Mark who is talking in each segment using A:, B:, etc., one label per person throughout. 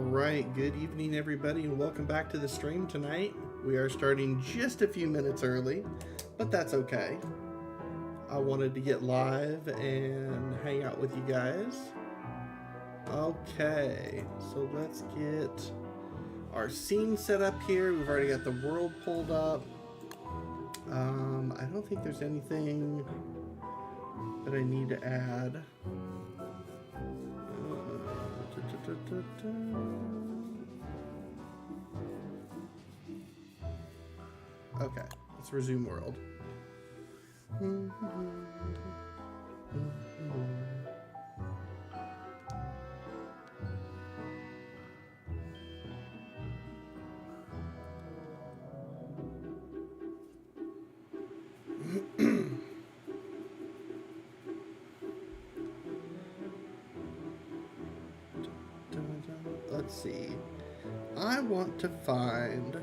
A: right, good evening, everybody, and welcome back to the stream tonight. We are starting just a few minutes early, but that's okay. I wanted to get live and hang out with you guys. Okay, so let's get our scene set up here. We've already got the world pulled up. I don't think there's anything that I need to add. Okay, let's resume world. Let's see. I want to find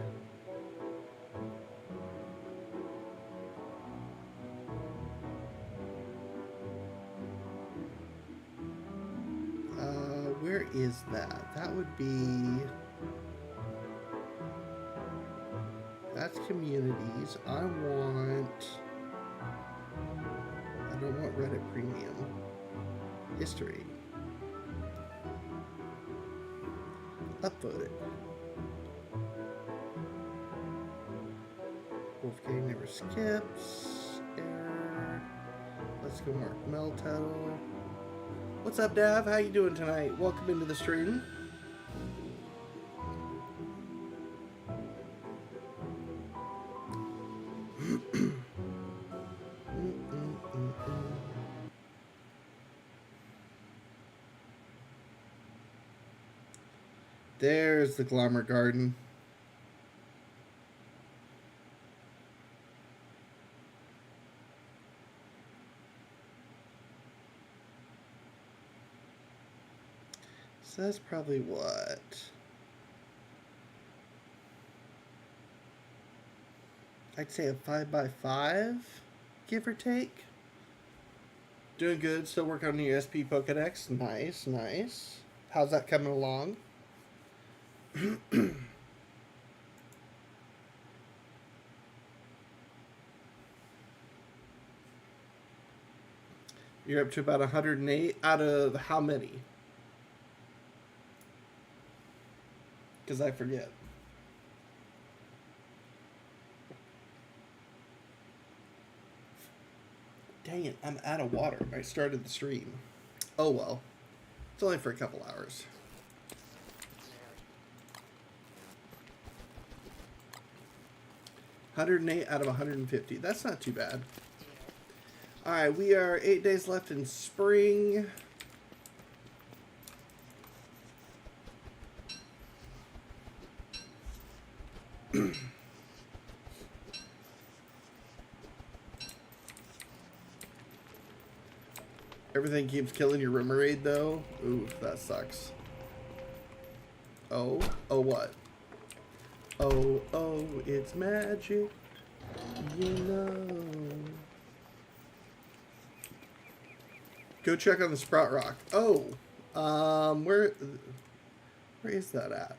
A: where is that? That would be, that's communities. I don't want Reddit Premium. History. Upvote it. Wolfgang never skips. Error. Let's go mark Meltettle. What's up, Dav? How you doing tonight? Welcome into the stream. There's the Glommer Garden. So that's probably what? I'd say a 5x5, give or take. Doing good. Still working on the SP Pokedex. Nice, nice. How's that coming along? You're up to about 108 out of how many? Because I forget. Dang it, I'm out of water. I started the stream. Oh well. It's only for a couple hours. $108 out of 150. That's not too bad. Alright, we are 8 days left in spring. Everything keeps killing your Remoraid though. Ooh, that sucks. Oh what? Oh, it's magic, you know. Go check on the Sprout Rock. Oh, where is that at?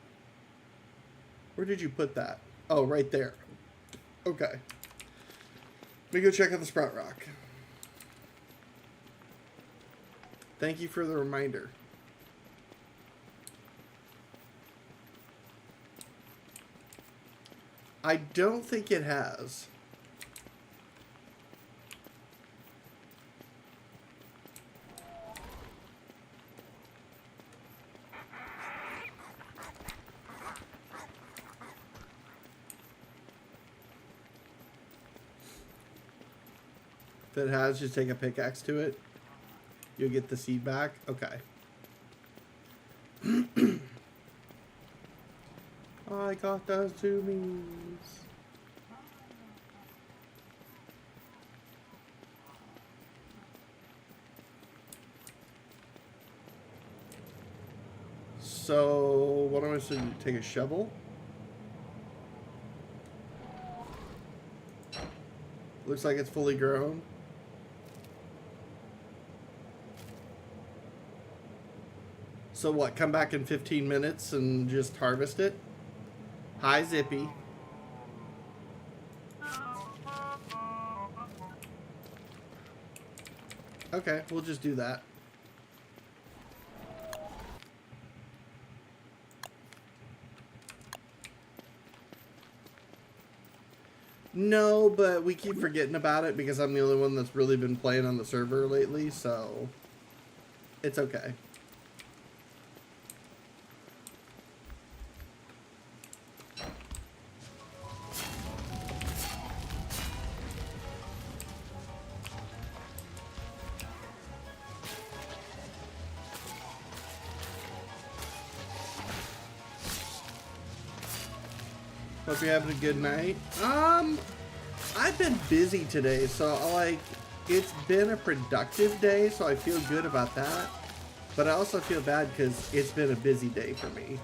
A: Where did you put that? Oh, right there. Okay. Let me go check out the Sprout Rock. Thank you for the reminder. I don't think it has. If it has, just take a pickaxe to it. You'll get the seed back. Okay. I got those zoomies. So, what am I supposed to do? Take a shovel? Looks like it's fully grown. So what, come back in 15 minutes and just harvest it? Hi, Zippy. Okay, we'll just do that. No, but we keep forgetting about it because I'm the only one that's really been playing on the server lately, so it's okay. Hope you're having a good night. I've been busy today, so like, it's been a productive day, so I feel good about that. But I also feel bad because it's been a busy day for me.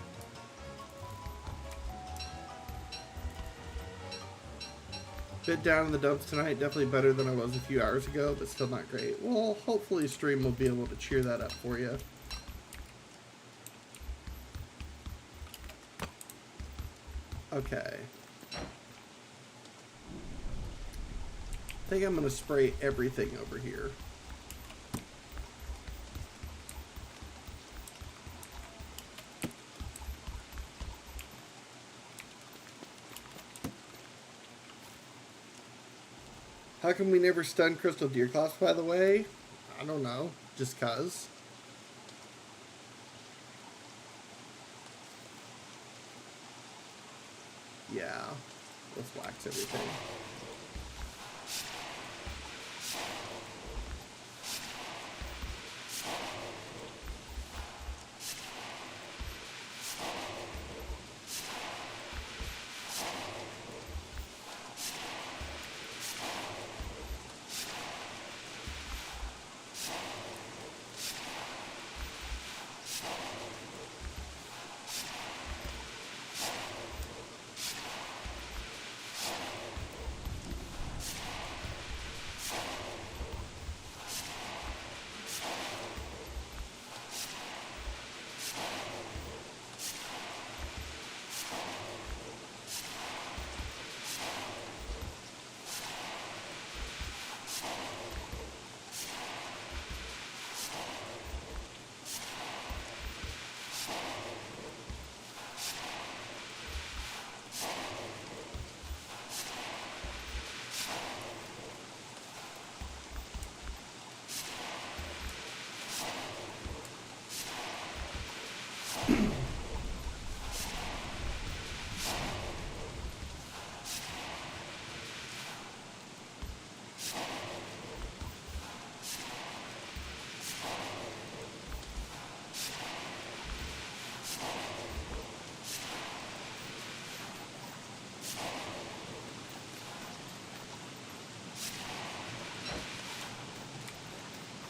A: Bit down in the dumps tonight, definitely better than I was a few hours ago, but still not great. Well, hopefully stream will be able to cheer that up for you. Okay. I think I'm going to spray everything over here. How come we never stun Crystal Deer Claws, by the way? I don't know. Just cuz. Yeah. Let's wax everything.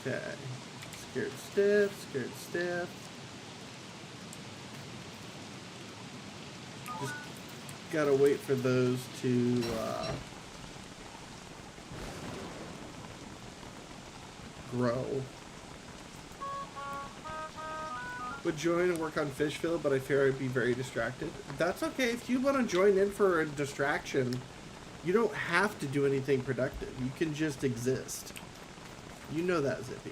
A: Okay. Scared stiff, scared stiff. Just gotta wait for those to grow. Would join and work on Fishville, but I fear I'd be very distracted. That's okay. If you want to join in for a distraction, you don't have to do anything productive. You can just exist. You know that, Zippy.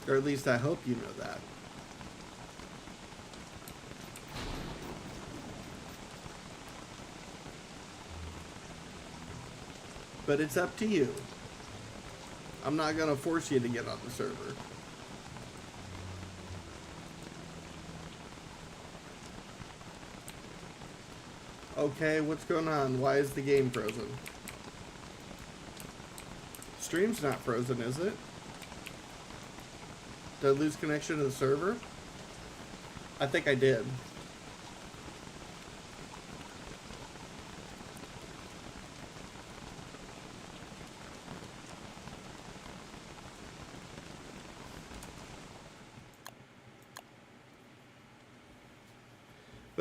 A: Or at least I hope you know that. But it's up to you. I'm not going to force you to get on the server. Okay, what's going on? Why is the game frozen? Stream's not frozen, is it? Did I lose connection to the server? I think I did.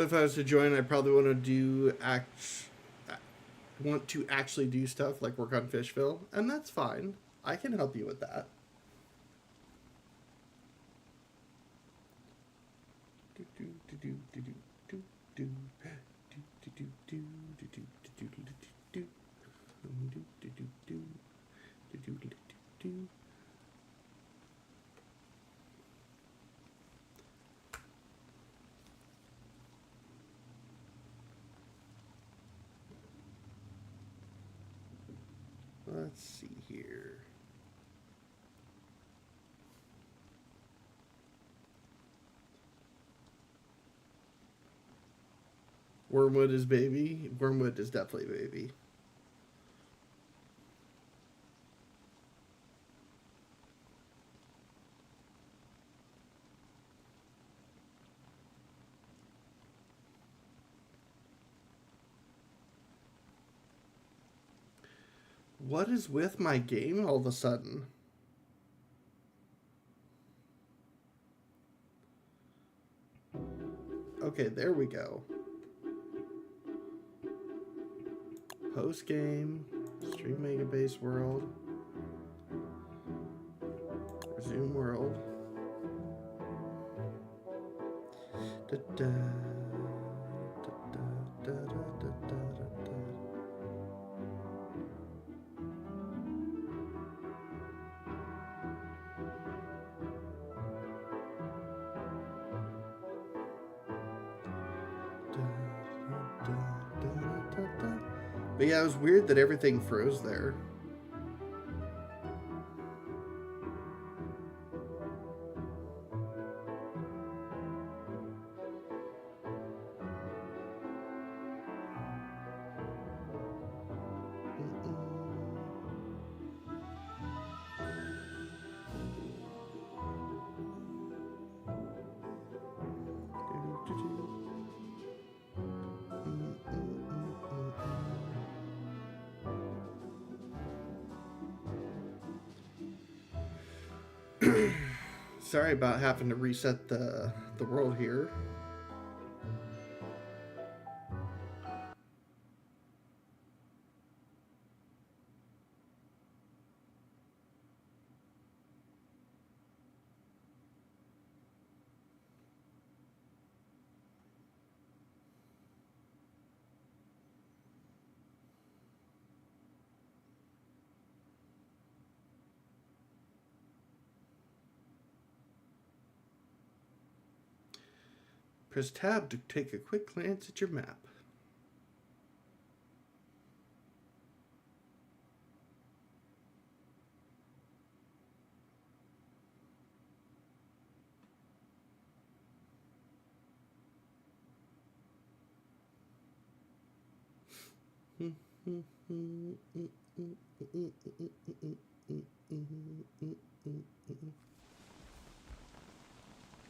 A: But if I was to join, I probably want to actually do stuff like work on Fishville, and that's fine. I can help you with that. Let's see here. Wormwood is baby. Wormwood is definitely baby. What is with my game all of a sudden? Okay, there we go. Post game, stream Megabase world, resume world. Da -da, da -da, da -da, da -da, da -da. But yeah, it was weird that everything froze there. Sorry about having to reset the world here. Press tab to take a quick glance at your map.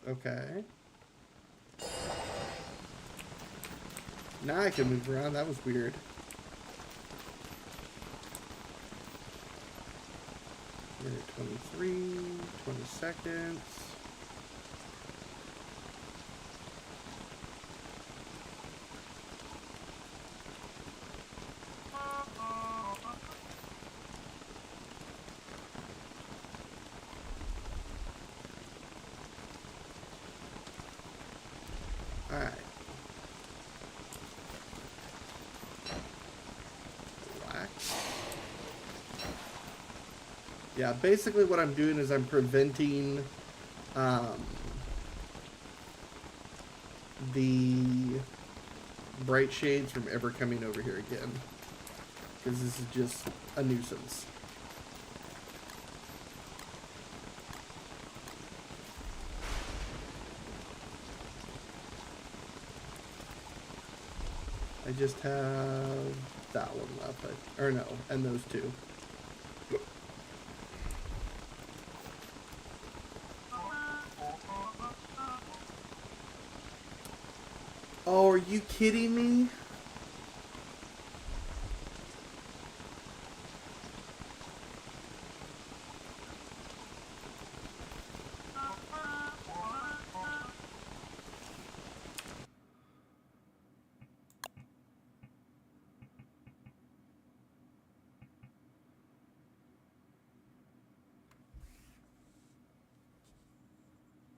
A: Okay. Now I can move around. That was weird. Minute 23, 20 seconds. Alright. Relax. Yeah, basically what I'm doing is I'm preventing the bright shades from ever coming over here again. Because this is just a nuisance. I just have that one left, or no, and those two. Oh, are you kidding me?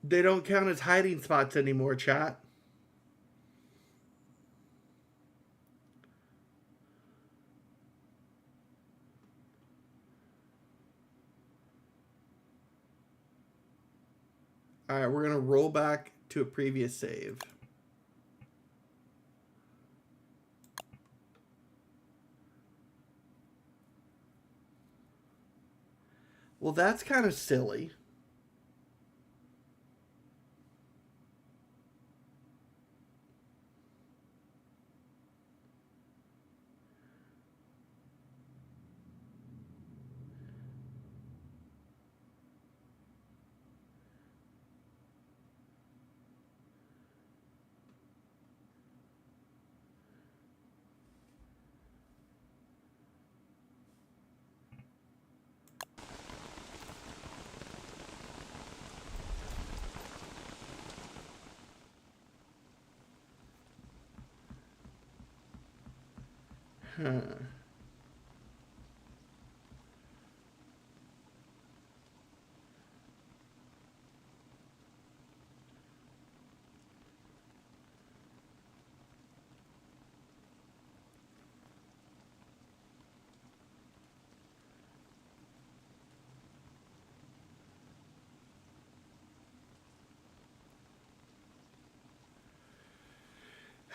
A: They don't count as hiding spots anymore, chat. All right, we're going to roll back to a previous save. Well, that's kind of silly. Huh.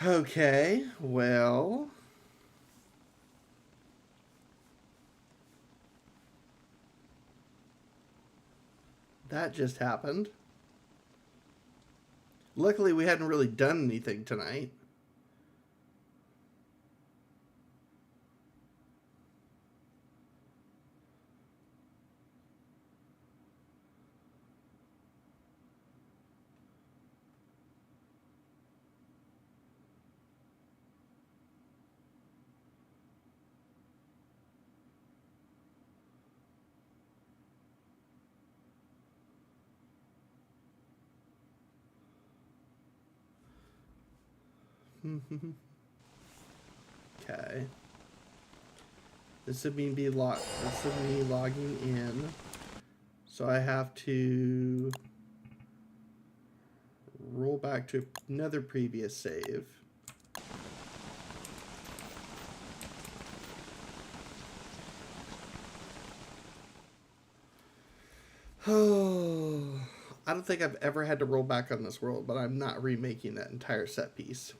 A: Okay, well, that just happened. Luckily, we hadn't really done anything tonight. Okay. This would mean This would mean logging in. So I have to roll back to another previous save. Oh, I don't think I've ever had to roll back on this world, but I'm not remaking that entire set piece.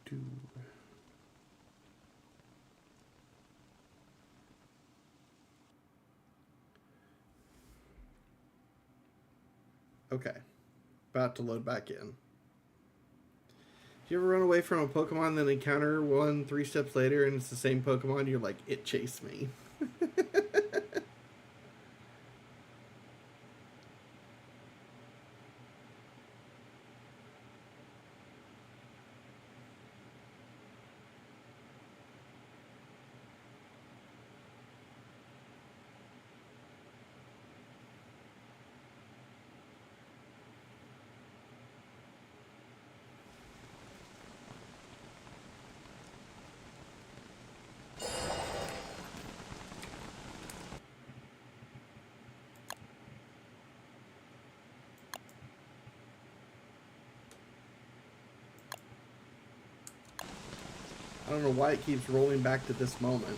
A: Do. Okay. About to load back in. Do you ever run away from a Pokemon, then encounter one 3 steps later and it's the same Pokemon? You're like, it chased me. I don't know why it keeps rolling back to this moment.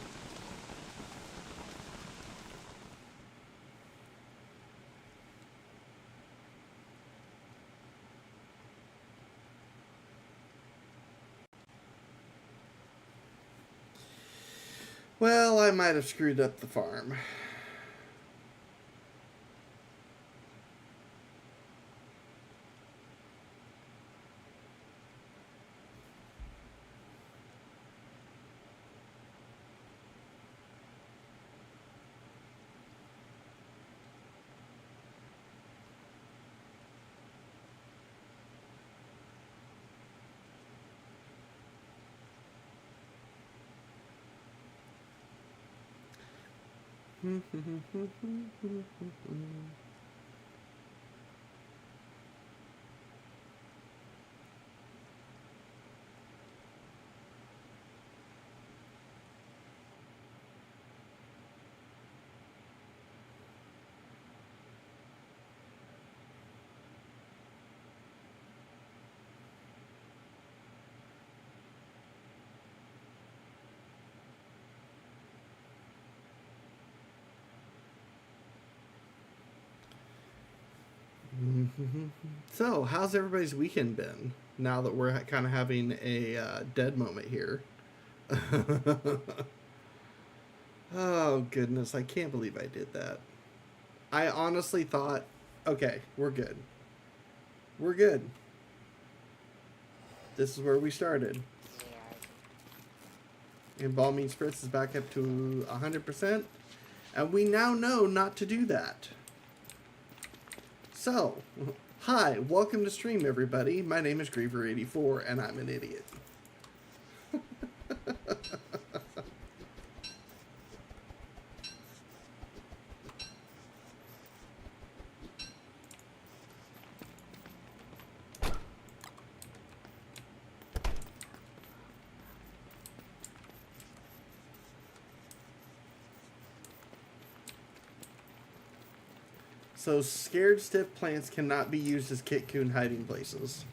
A: Well, I might have screwed up the farm. So, how's everybody's weekend been? Now that we're kind of having a dead moment here. Oh, goodness. I can't believe I did that. I honestly thought, okay, we're good. We're good. This is where we started. And Ball Mean Spritz is back up to 100%. And we now know not to do that. So, hi, welcome to stream, everybody. My name is Griever84, and I'm an idiot. So, scared stiff plants cannot be used as Kit-Kun hiding places.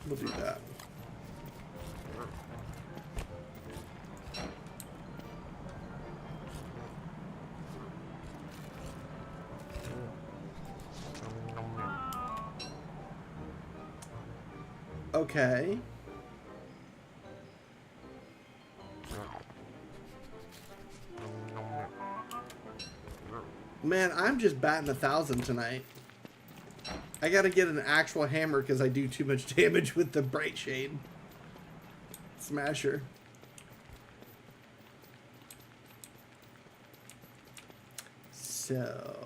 A: We'll do that. Okay. Man, I'm just batting 1,000 tonight. I gotta get an actual hammer because I do too much damage with the Bright Shade Smasher. So...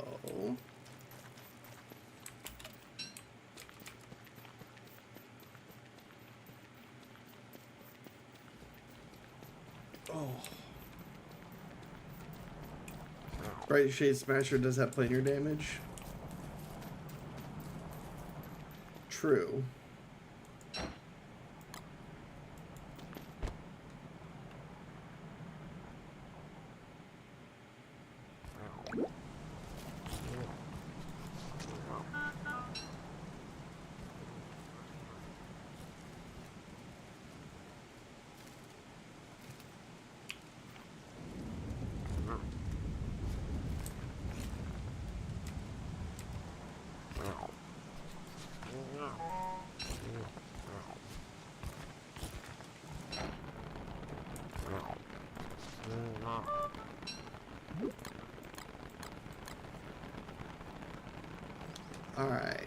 A: Oh. Bright Shade Smasher does have planar damage. True. All right.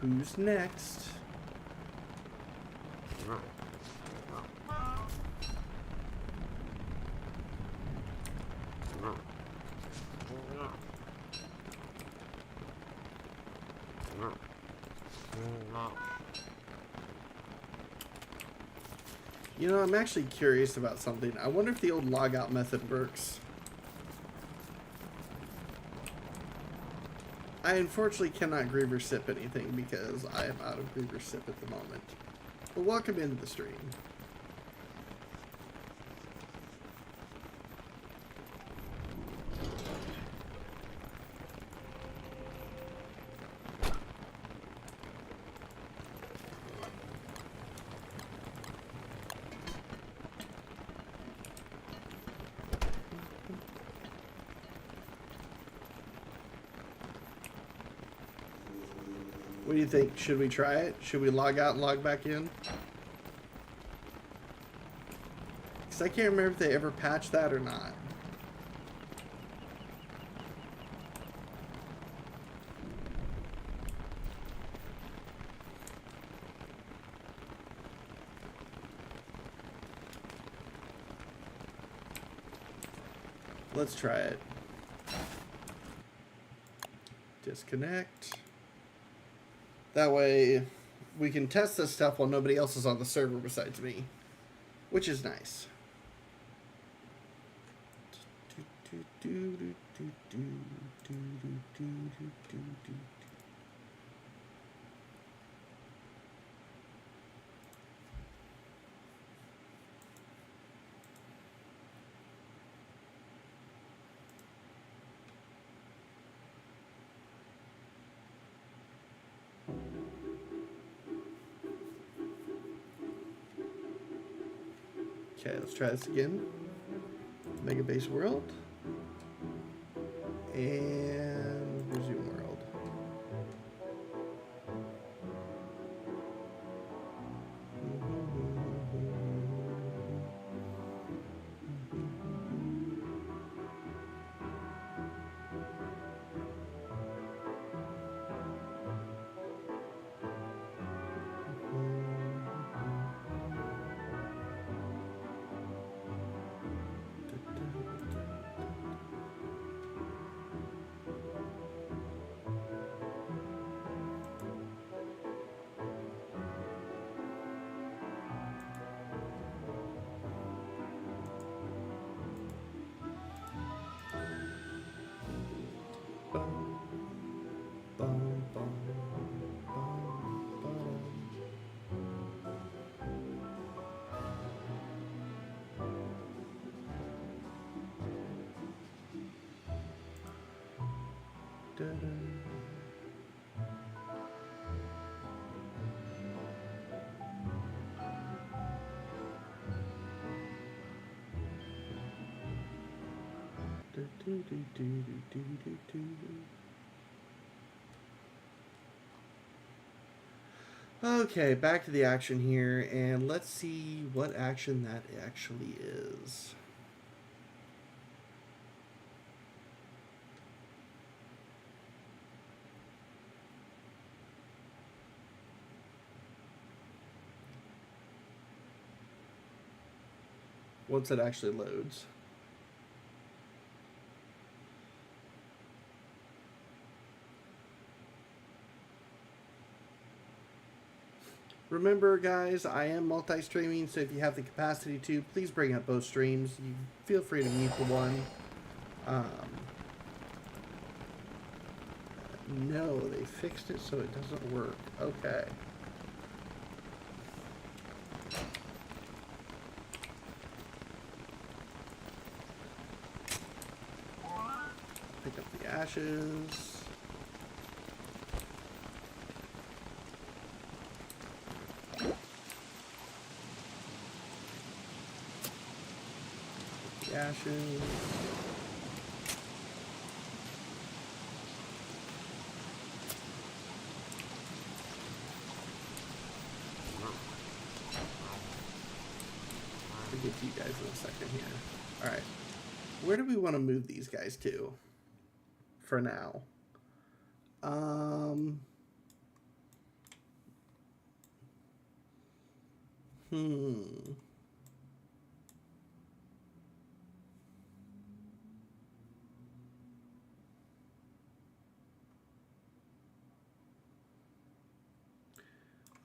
A: Who's next? You know, I'm actually curious about something. I wonder if the old logout method works. I unfortunately cannot Griever sip anything because I am out of Griever sip at the moment. But welcome into the stream. What do you think? Should we try it? Should we log out and log back in? Because I can't remember if they ever patched that or not. Let's try it. Disconnect. That way we can test this stuff while nobody else is on the server besides me, which is nice. Okay, let's try this again. Megabase world. And resume world. Okay, back to the action here, and let's see what action that actually is. Once it actually loads. Remember, guys, I am multi-streaming, so if you have the capacity to, please bring up both streams. You feel free to mute the one. No, they fixed it so it doesn't work. Okay. Pick up the ashes. Ashes. I'll get to you guys in a second here. Alright. Where do we want to move these guys to? For now.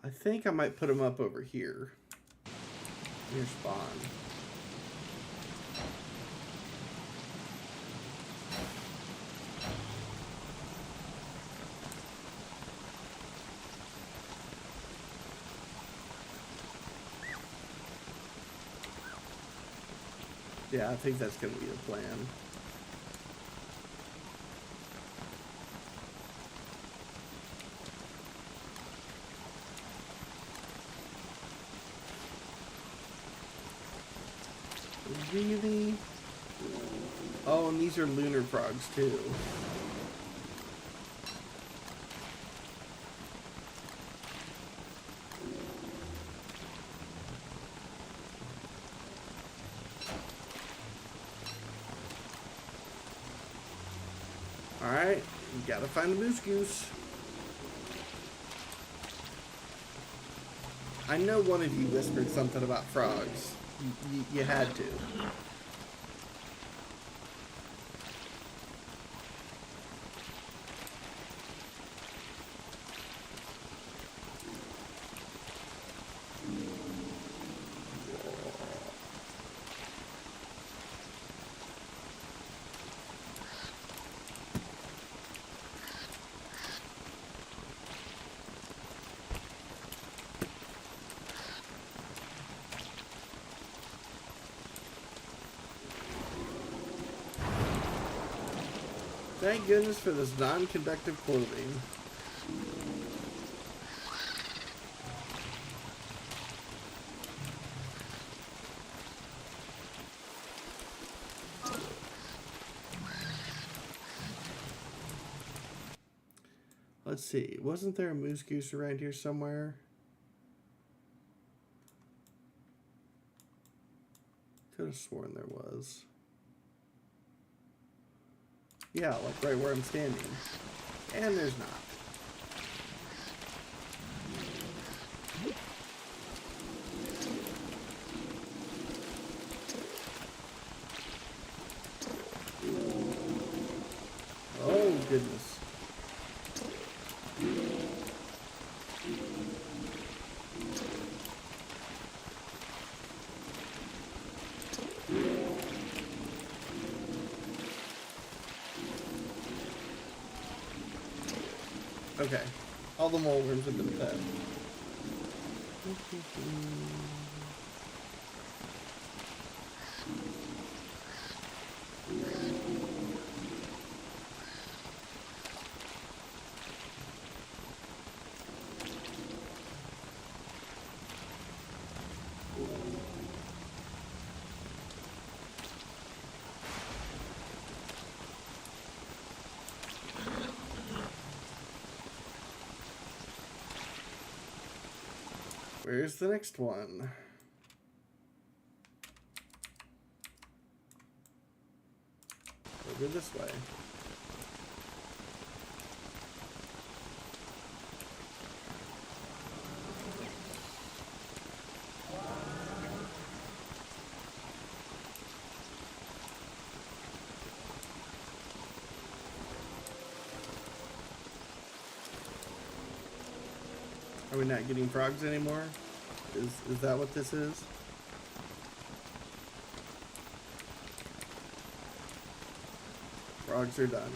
A: I think I might put them up over here. Near spawn. Yeah, I think that's going to be the plan. Really? Oh, and these are lunar frogs too. Alright, we gotta find the moose goose. I know one of you whispered something about frogs. You had to. Thank goodness for this non-conductive clothing. Let's see. Wasn't there a moose goose around here somewhere? Could have sworn there was. Yeah, like right where I'm standing. And there's not. Oh, goodness. Okay, all the mole worms have been fed. Where's the next one? Over this way. Are we not getting frogs anymore? Is that what this is? Frogs are done.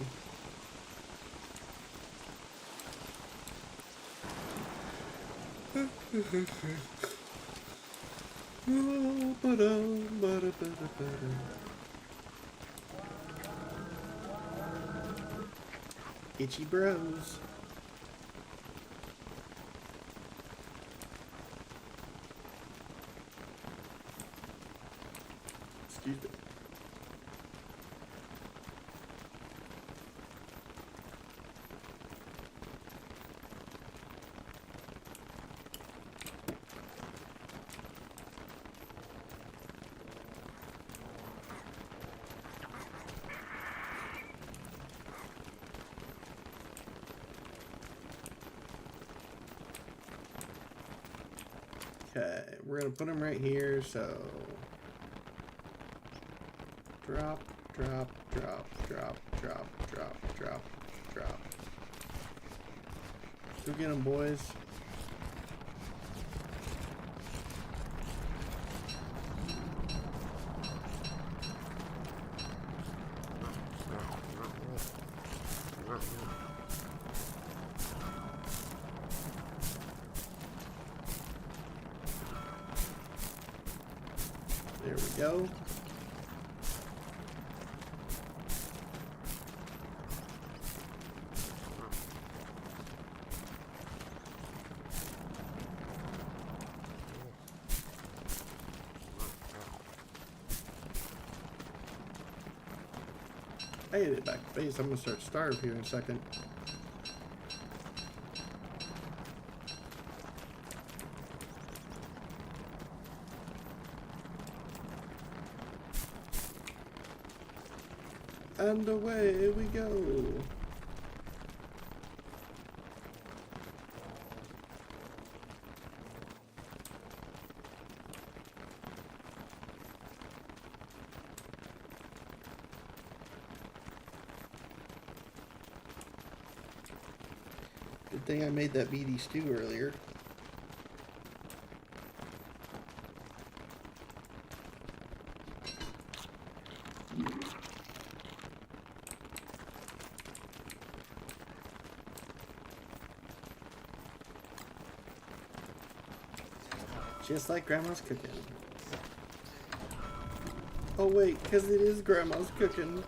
A: Itchy bros. Excuse me. Okay, we're gonna put them right here, so drop, drop, drop, drop, drop, drop, drop, drop. Go get them, boys. There we go. I hit it back to base. I'm gonna start starve here in a second. And away we go. thing I made that meaty stew earlier. Just like Grandma's cooking. Oh wait, because it is Grandma's cooking.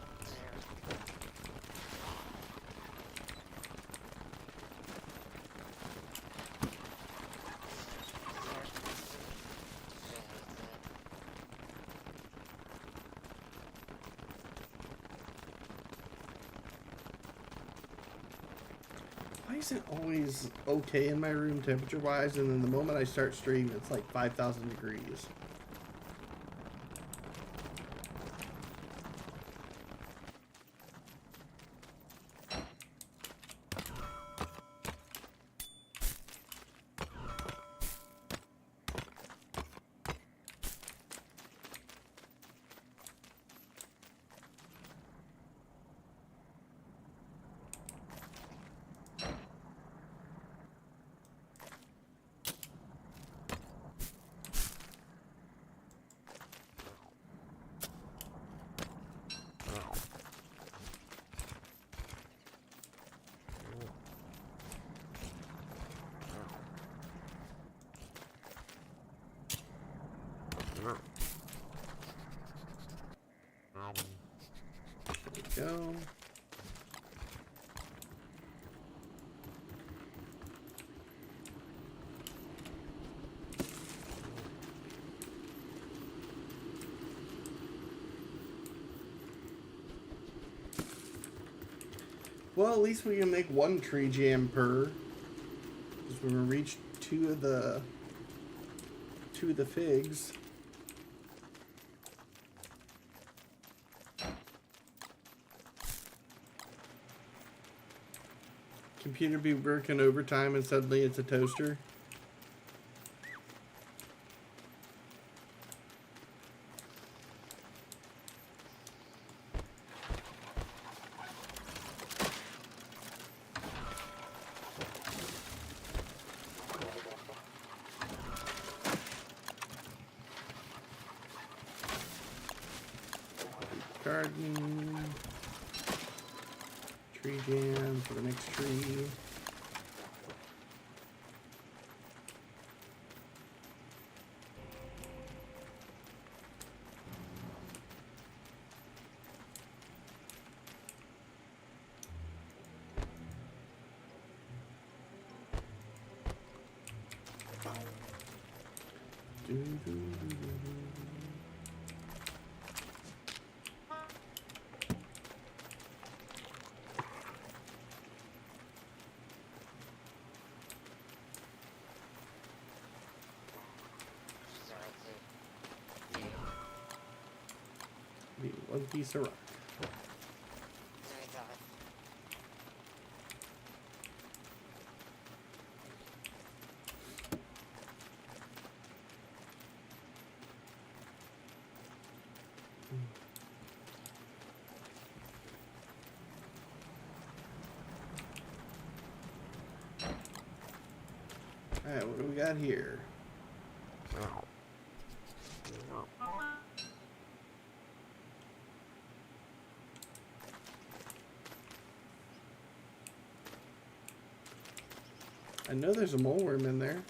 A: Why is it always okay in my room temperature wise, and then the moment I start stream it's like 5,000 degrees? There we go. Well, at least we can make one tree jam per. Because when we reach two of the figs. Computer be working overtime and suddenly it's a toaster. Garden. Tree jam for the next tree. One piece of rock. Alright, what do we got here? I know there's a moleworm in there.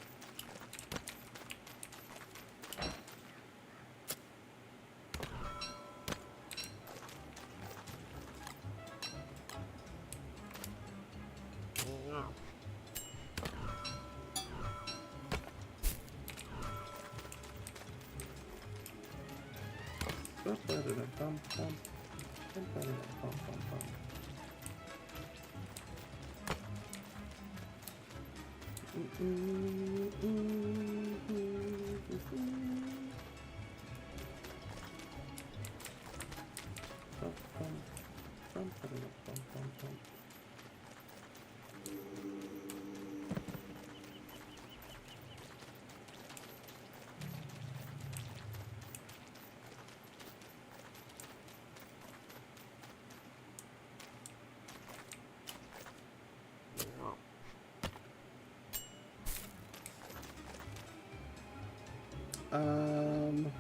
A: Um,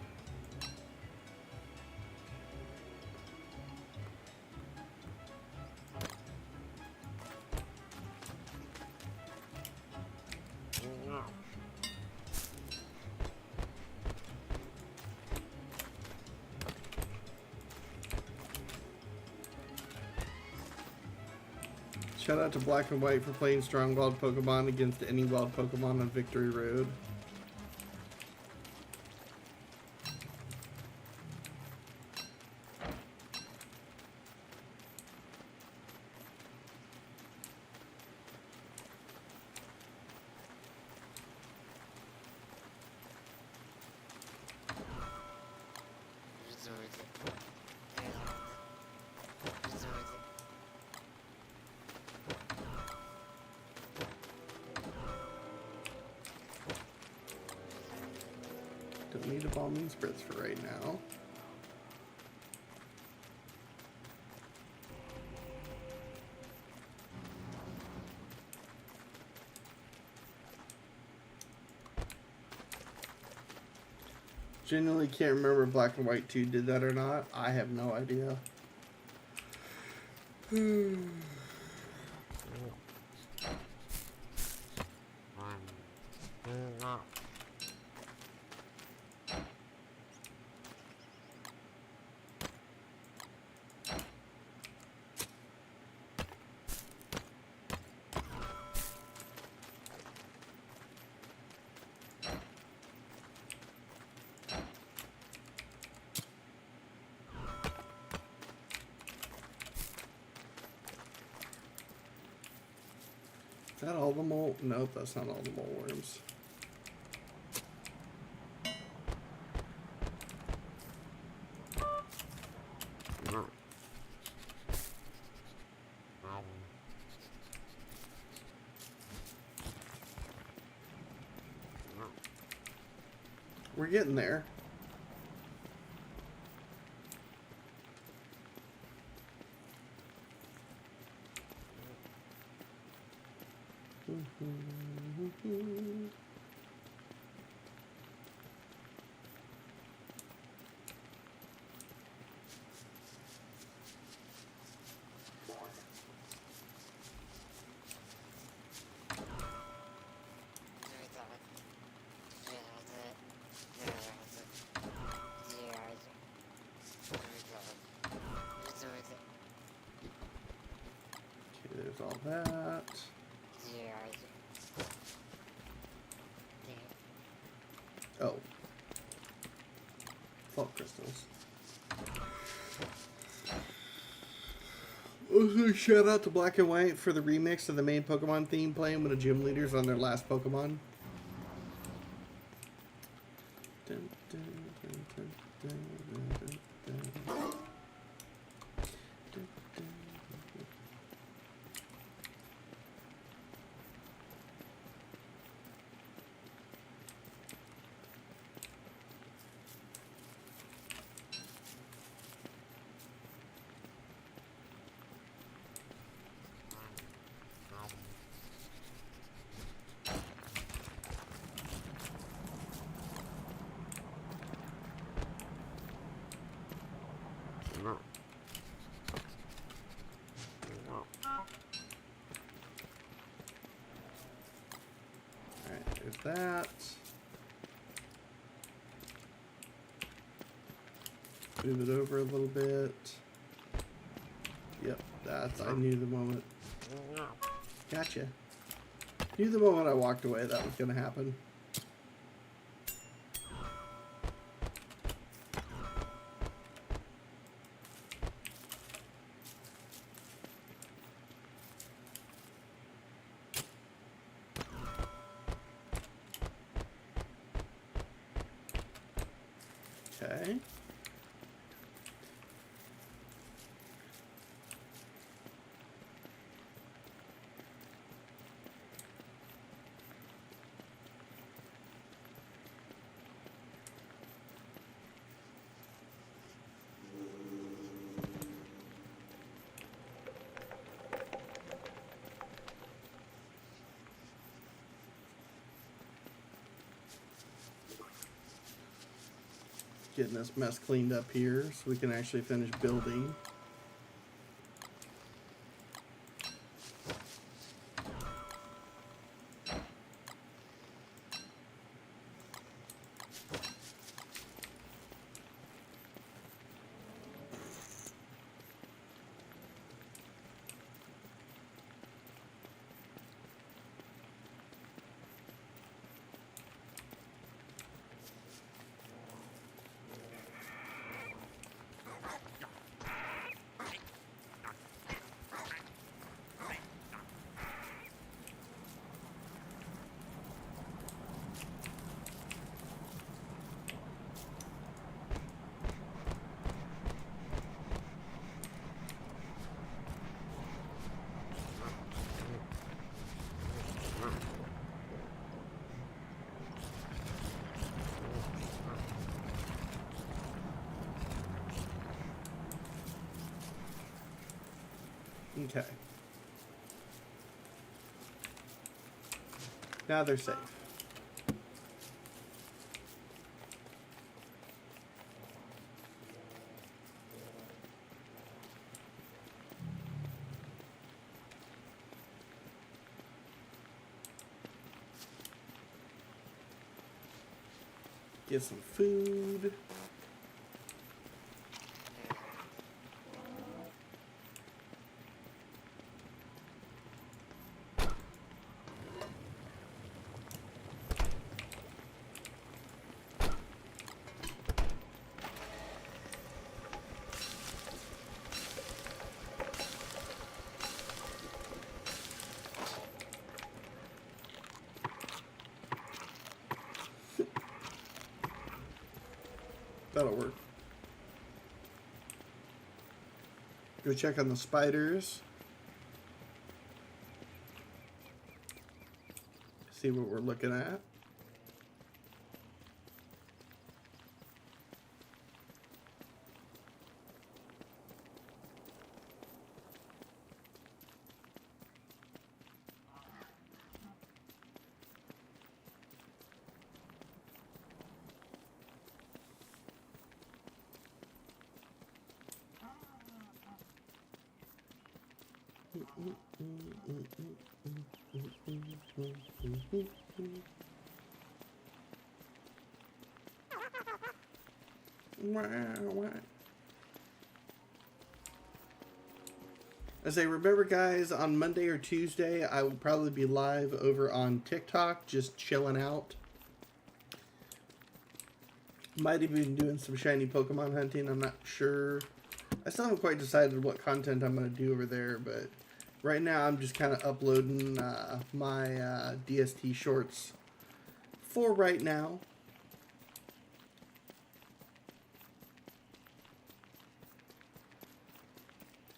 A: Shout out to Black and White for playing strong wild Pokemon against any wild Pokemon on Victory Road. Don't need Evolving Spritz for right now. Genuinely can't remember if Black and White 2 did that or not. I have no idea. Is that all the mole? Nope, that's not all the mole worms. We're getting there. Okay, there's all that. Oh. Fault crystals. Also, shout out to Black and White for the remix of the main Pokemon theme playing with the gym leaders on their last Pokemon. Dun, dun, dun, dun, dun, dun, dun, dun. Alright, there's that. Move it over a little bit. Yep, that's, I knew the moment. Gotcha. Knew the moment I walked away that was gonna happen. Okay. Getting this mess cleaned up here so we can actually finish building. Okay. Now they're safe. Get some food. That'll work. Go check on the spiders. See what we're looking at. As I remember, guys, on Monday or Tuesday, I will probably be live over on TikTok, just chilling out. Might have been doing some shiny Pokemon hunting, I'm not sure. I still haven't quite decided what content I'm going to do over there, but right now I'm just kind of uploading my DST shorts for right now.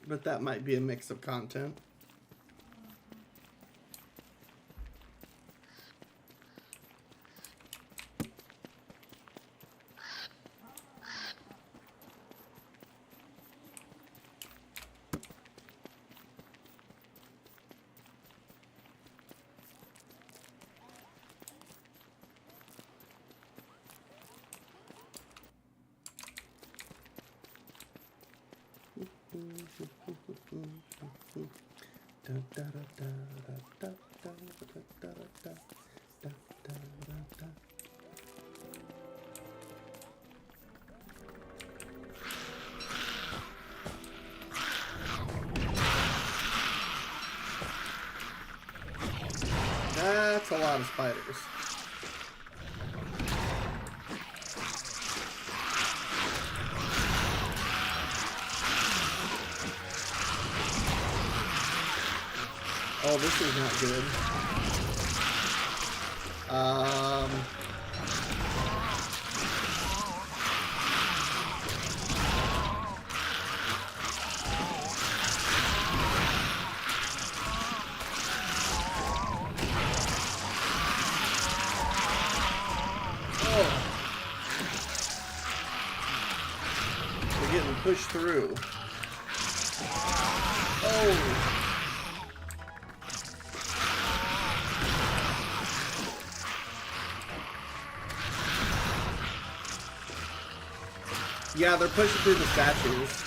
A: But that might be a mix of content. That's a lot of spiders. Oh, this is not good. We're getting pushed through. Oh. Yeah, they're pushing through the statues.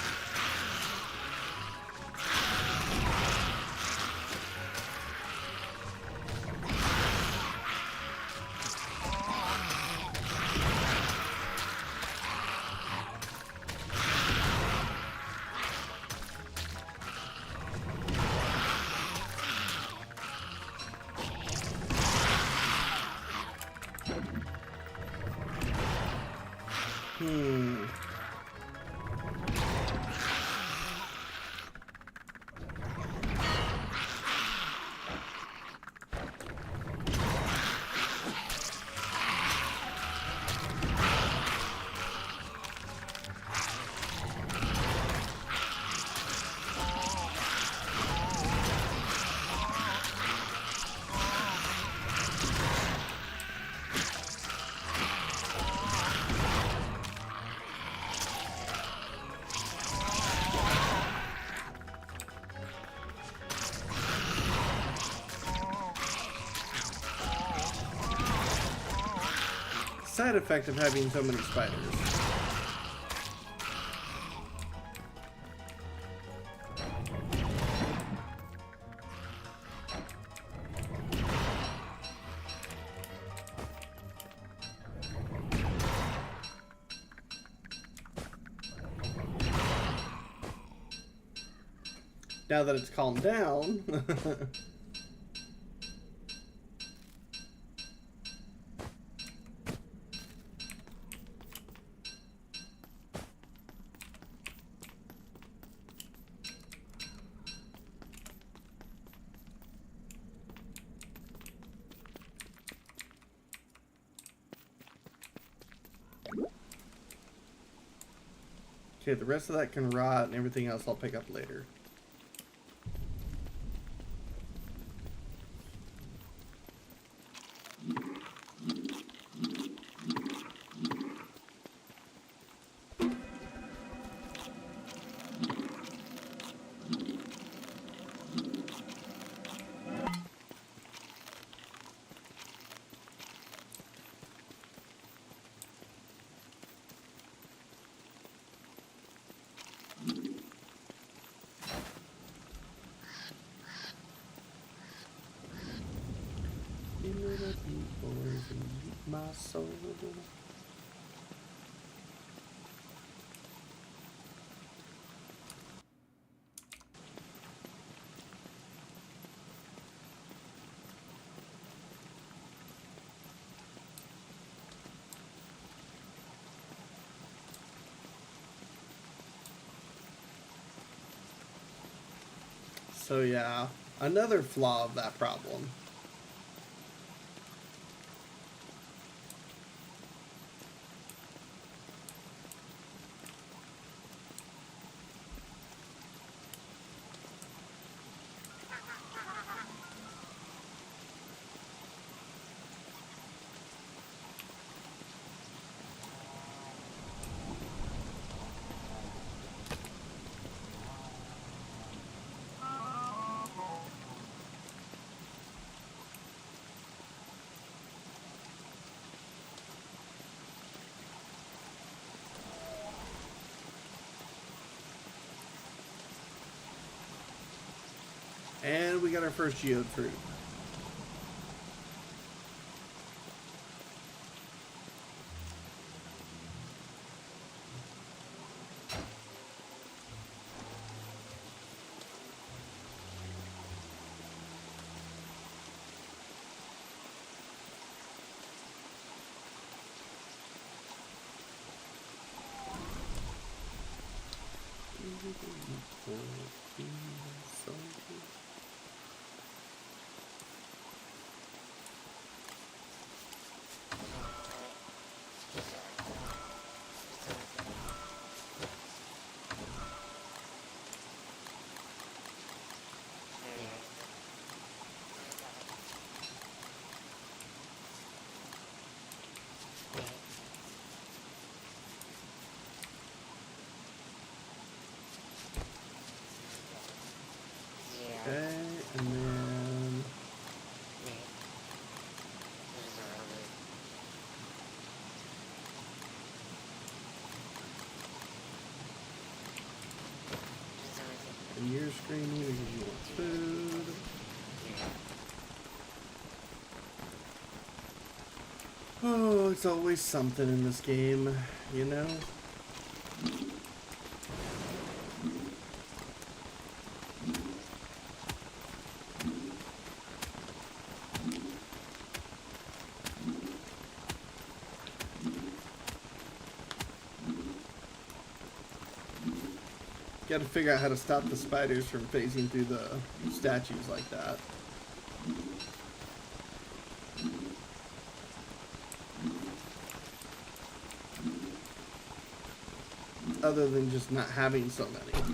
A: Side effect of having so many spiders. Now that it's calmed down. Okay, the rest of that can rot and everything else I'll pick up later. My soul. So yeah, another flaw of that problem. And we got our first geode fruit. screaming because you want food. Oh, it's always something in this game, you know? Gotta figure out how to stop the spiders from phasing through the statues like that. Other than just not having so many.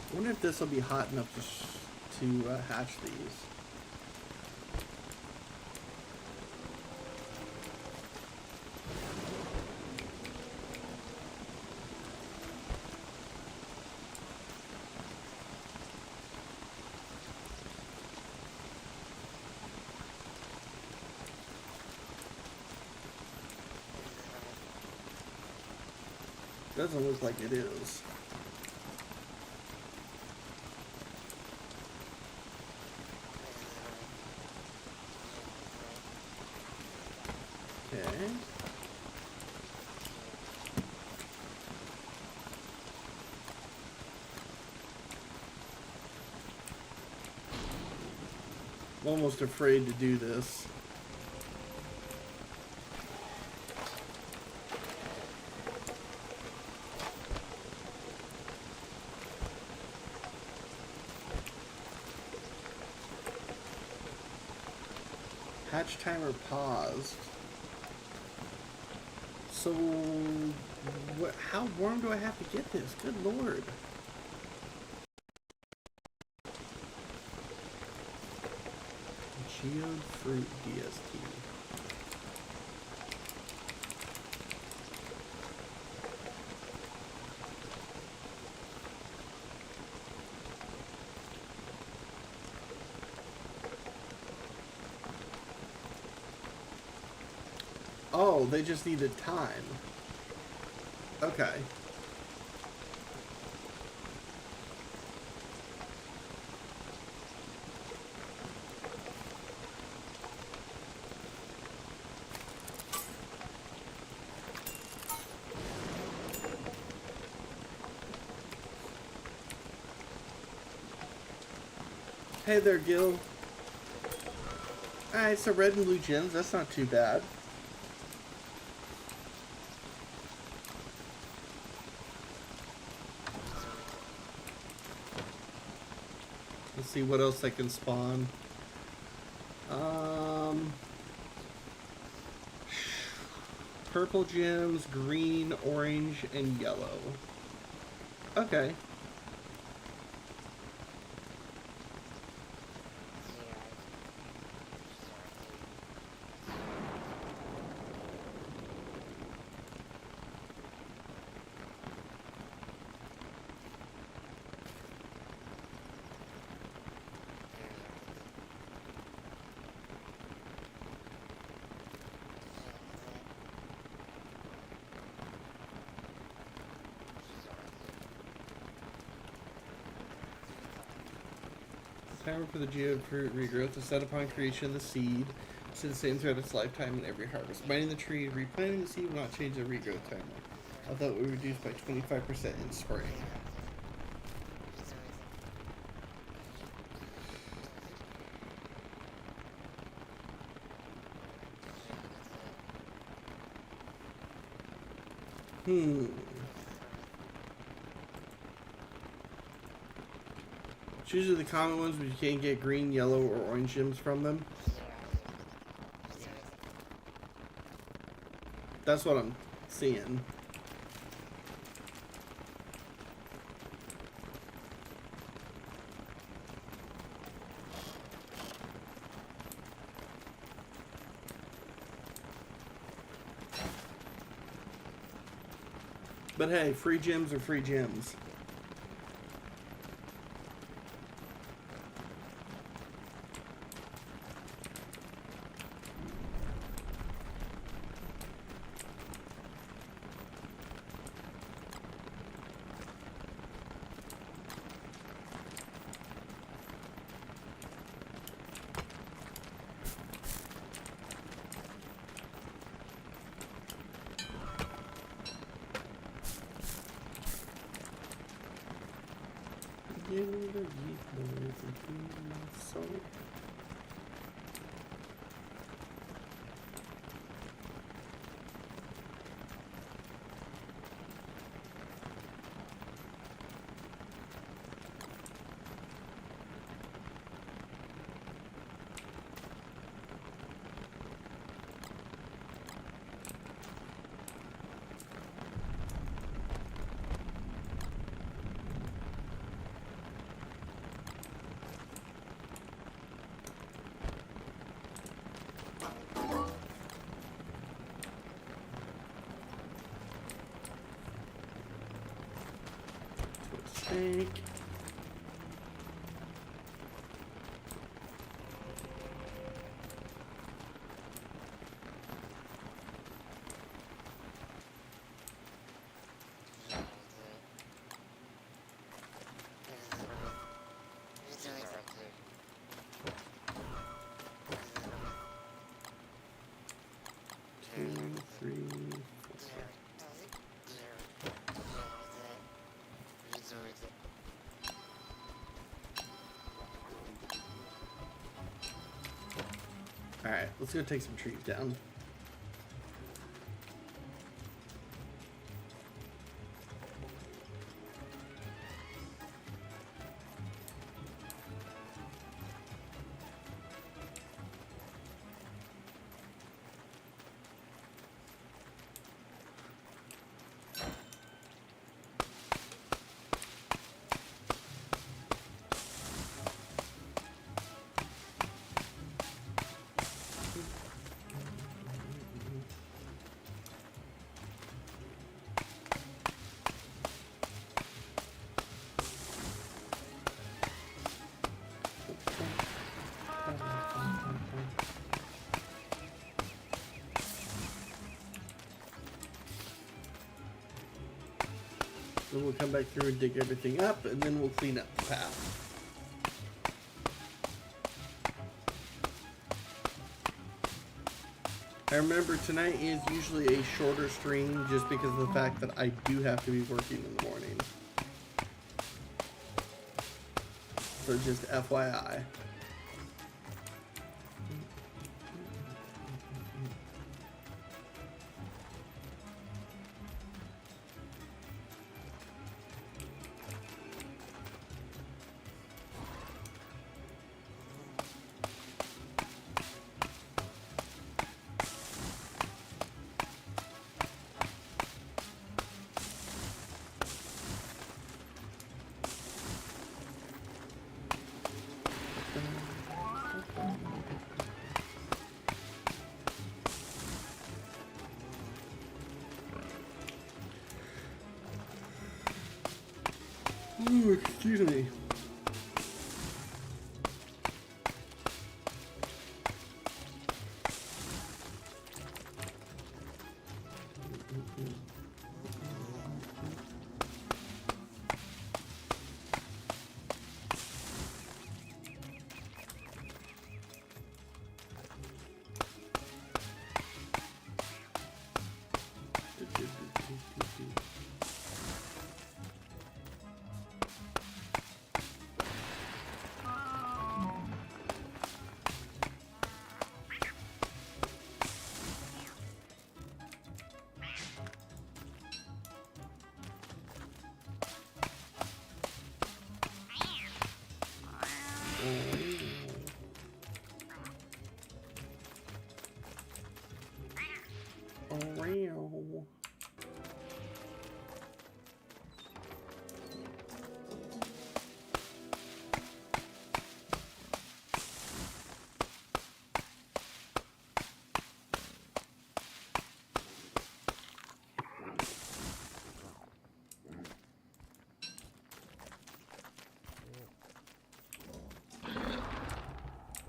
A: I wonder if this will be hot enough to hatch these. Doesn't look like it is. Okay. I'm almost afraid to do this. Hatch timer paused. So, how warm do I have to get this? Good lord. Geode fruit DST. Oh, they just needed time. Okay. Hey there, Gil. Alright, so red and blue gems, that's not too bad. Let's see what else I can spawn. Purple gems, green, orange, and yellow. Okay. Timer for the geode fruit regrowth is set upon creation of the seed. to the same throughout its lifetime in every harvest. Mining the tree, replanting the seed will not change the regrowth timeline. Although it will reduce by 25% in spring. It's usually the common ones, but you can't get green, yellow, or orange gems from them. That's what I'm seeing. But hey, free gems are free gems. Snake. Alright, let's go take some trees down. Then we'll come back through and dig everything up, and then we'll clean up the path. I remember tonight is usually a shorter stream just because of the fact that I do have to be working in the morning. So just FYI. Ooh, excuse me.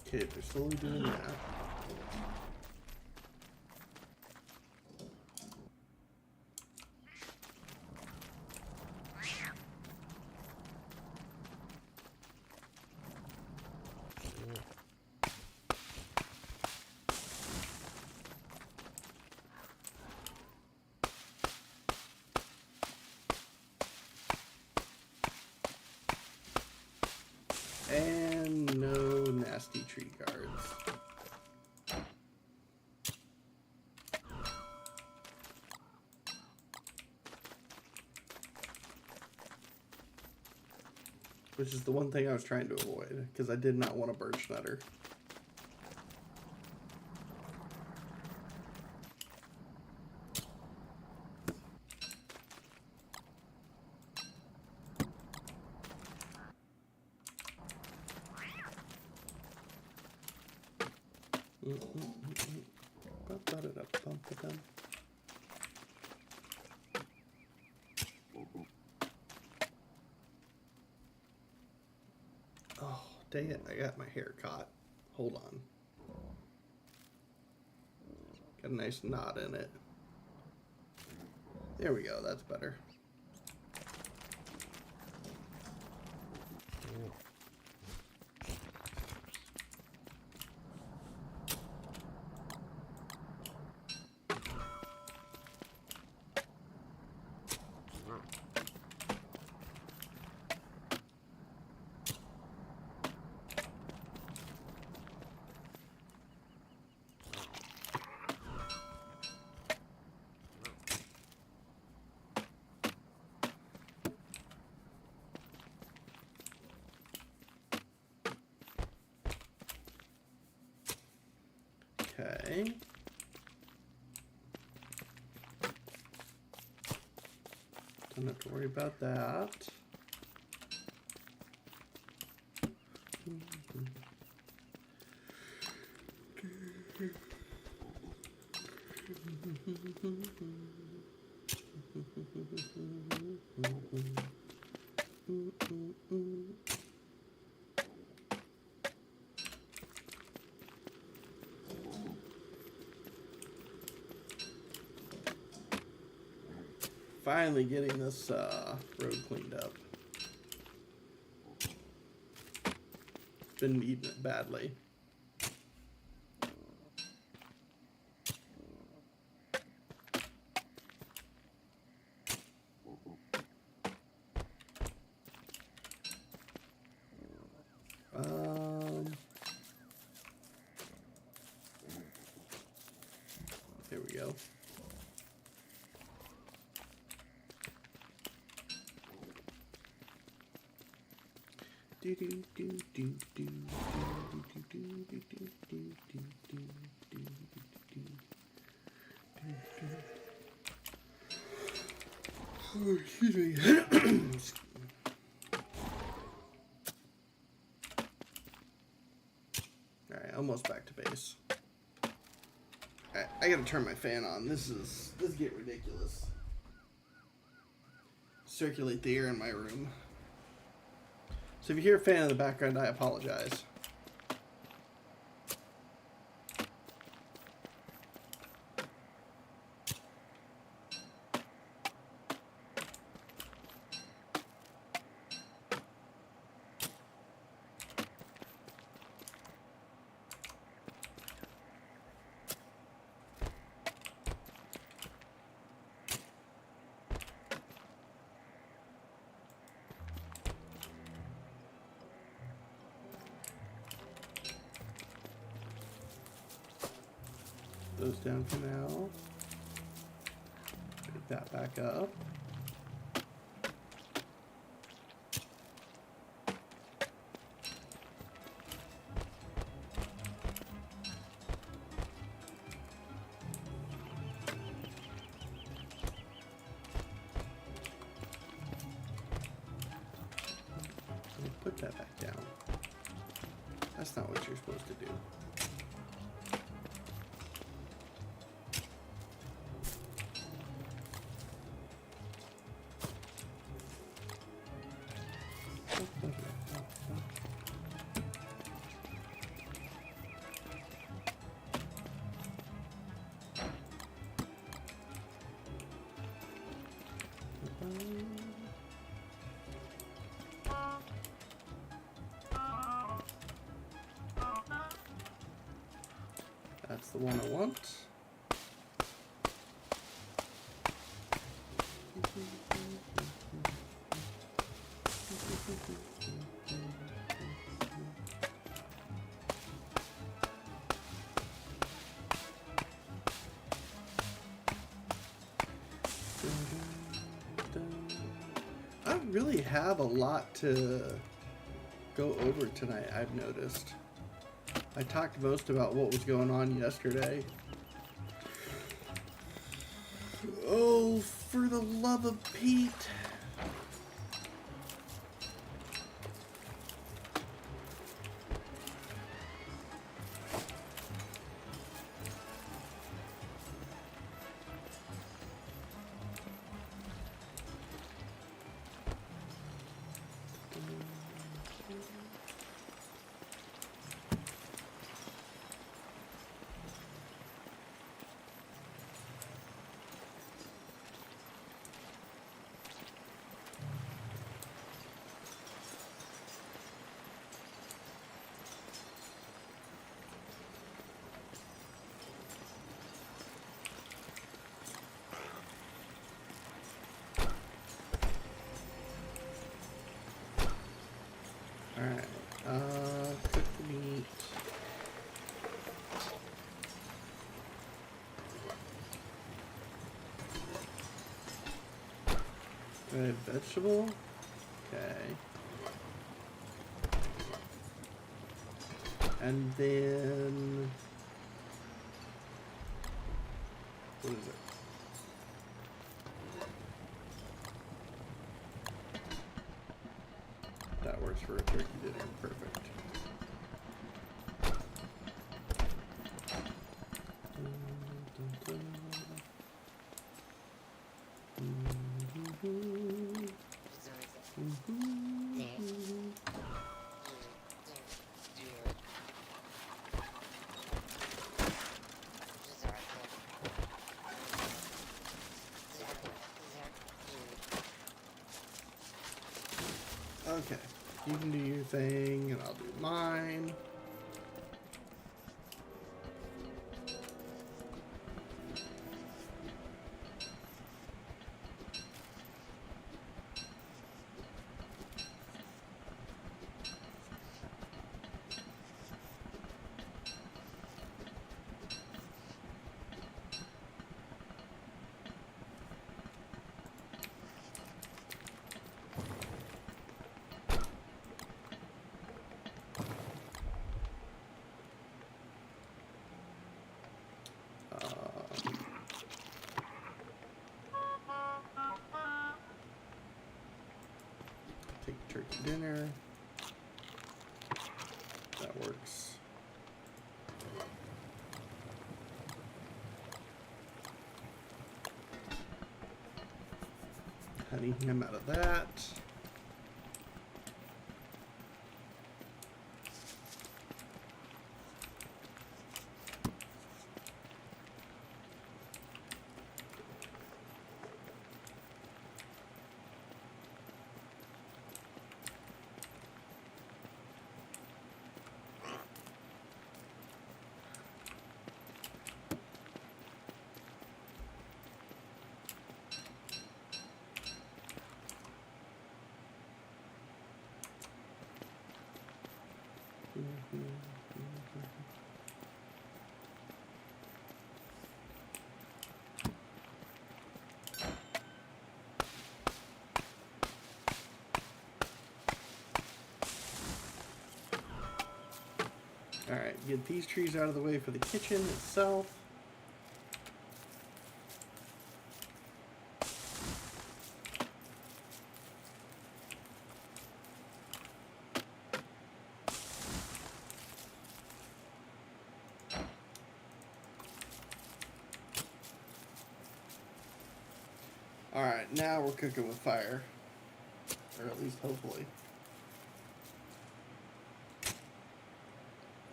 A: Okay, they're slowly doing that. And no nasty tree guards. Which is the one thing I was trying to avoid, because I did not want a birch nutter. Oh, dang it, I got my hair caught. Hold on. Got a nice knot in it. There we go, that's better. Okay. Don't have to worry about that. Finally getting this road cleaned up. Been eating it badly. There we go. Oh, excuse me. Alright, almost back to base. I gotta turn my fan on. This is getting ridiculous. Circulate the air in my room. So if you hear a fan in the background, I apologize. Those down for now. Pick that back up. Put that back down. That's not what you're supposed to do. That's the one I want. I don't really have a lot to go over tonight, I've noticed. I talked most about what was going on yesterday. Oh, for the love of Pete. Alright, cook the meat. Red vegetable. Okay. And then... what is it? That works for a turkey dinner. Perfect. Okay, you can do your thing and I'll do mine. Take turkey dinner. That works. Honey ham out of that. Alright, get these trees out of the way for the kitchen itself. Alright, now we're cooking with fire. Or at least hopefully.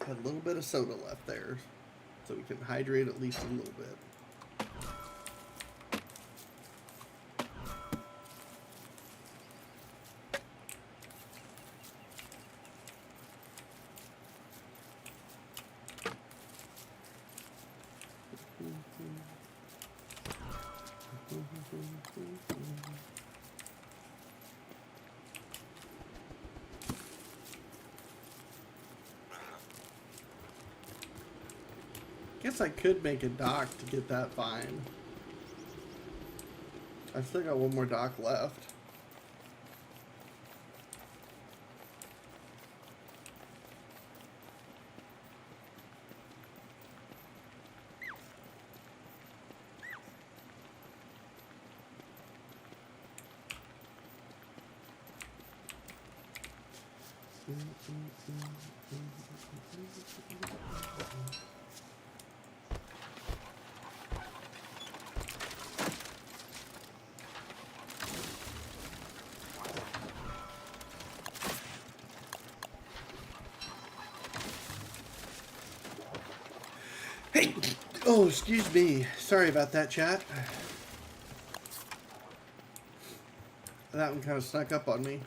A: Had a little bit of soda left there, so we can hydrate at least a little bit. Guess I could make a dock to get that fine. I've still got one more dock left. Hey! Oh, excuse me. Sorry about that, chat. That one kind of snuck up on me.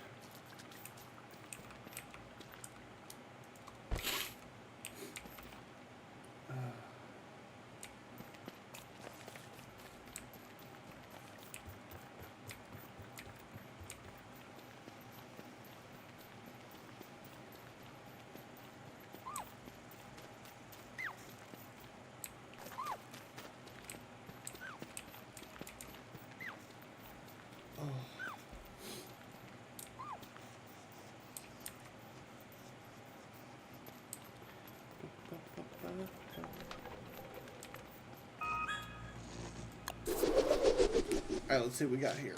A: Alright, let's see what we got here.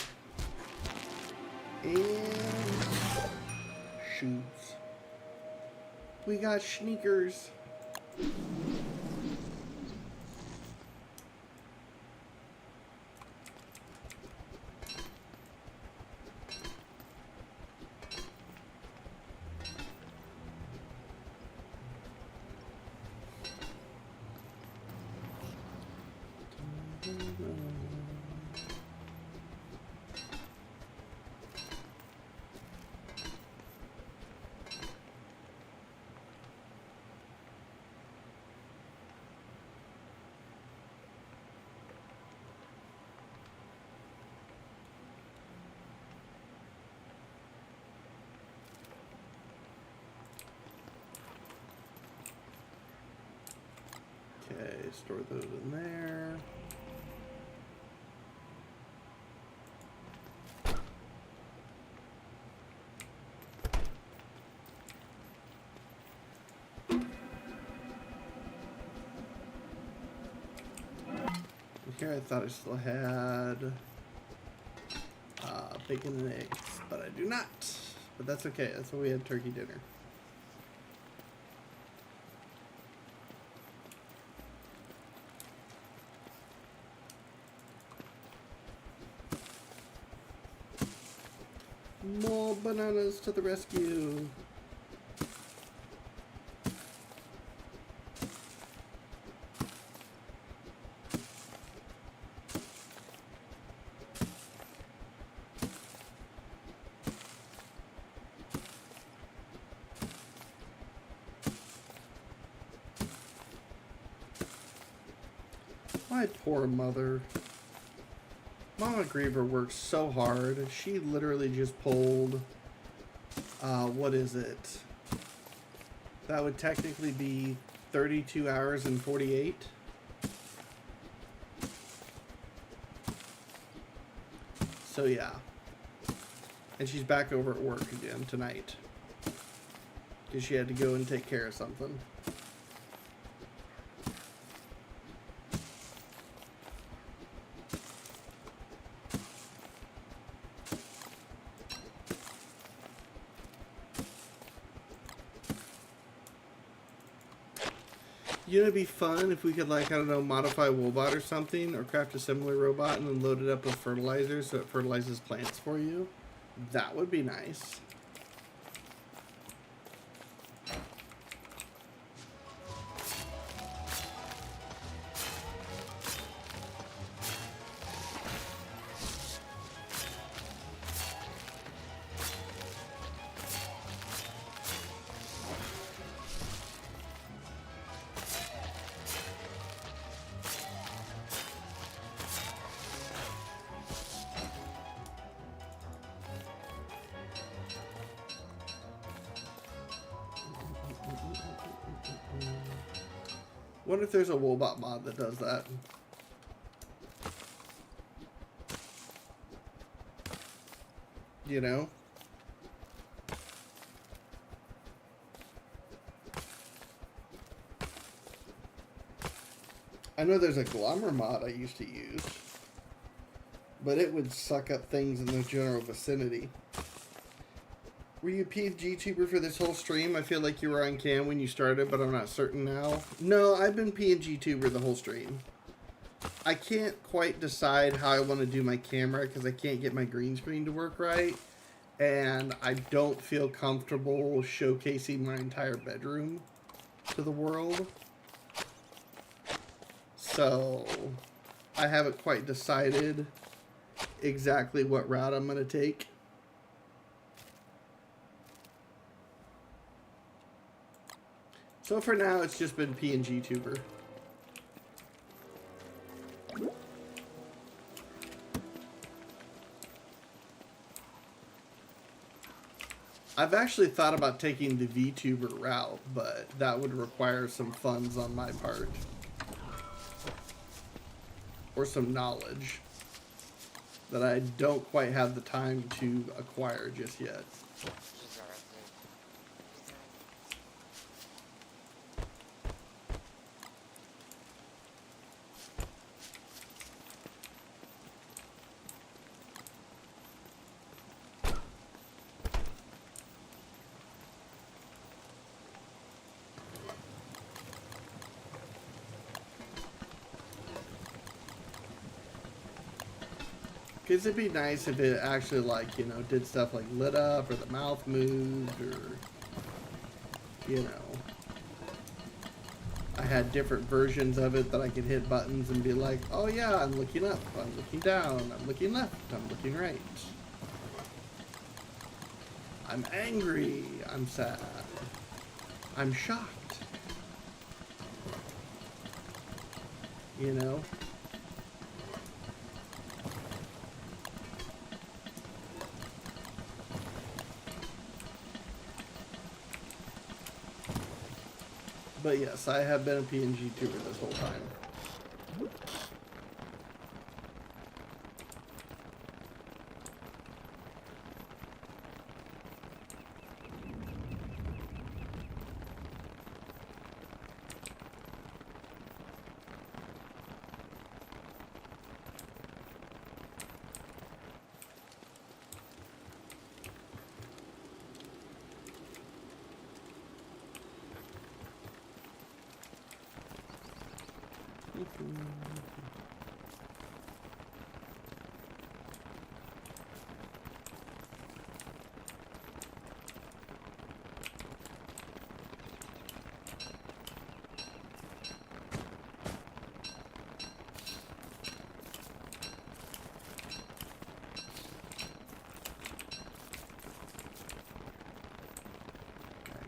A: And shoes. We got sneakers. Okay, store those in there. Here I thought I still had bacon and eggs, but I do not. But that's okay, that's why we had turkey dinner. More bananas to the rescue. My poor mother. Mama Griever works so hard. She literally just pulled, what is it? That would technically be 32 hours and 48. So yeah. And she's back over at work again tonight. Because she had to go and take care of something. You know, it'd be fun if we could, like, I don't know, modify Woolbot or something, or craft a similar robot and then load it up with fertilizer so it fertilizes plants for you. That would be nice. Wonder if there's a Woebot mod that does that. You know? I know there's a Glommer mod I used to use, but it would suck up things in the general vicinity. Were you a PNG tuber for this whole stream? I feel like you were on cam when you started, but I'm not certain now. No, I've been PNG tuber the whole stream. I can't quite decide how I want to do my camera because I can't get my green screen to work right. And I don't feel comfortable showcasing my entire bedroom to the world. So I haven't quite decided exactly what route I'm going to take. So for now, it's just been PNG tuber. I've actually thought about taking the VTuber route, but that would require some funds on my part. Or some knowledge that I don't quite have the time to acquire just yet. Because it'd be nice if it actually, like, you know, did stuff like lit up or the mouth moved or, you know, I had different versions of it that I could hit buttons and be like, oh yeah, I'm looking up, I'm looking down, I'm looking left, I'm looking right. I'm angry, I'm sad, I'm shocked. You know? But yes, I have been a PNG tuber this whole time.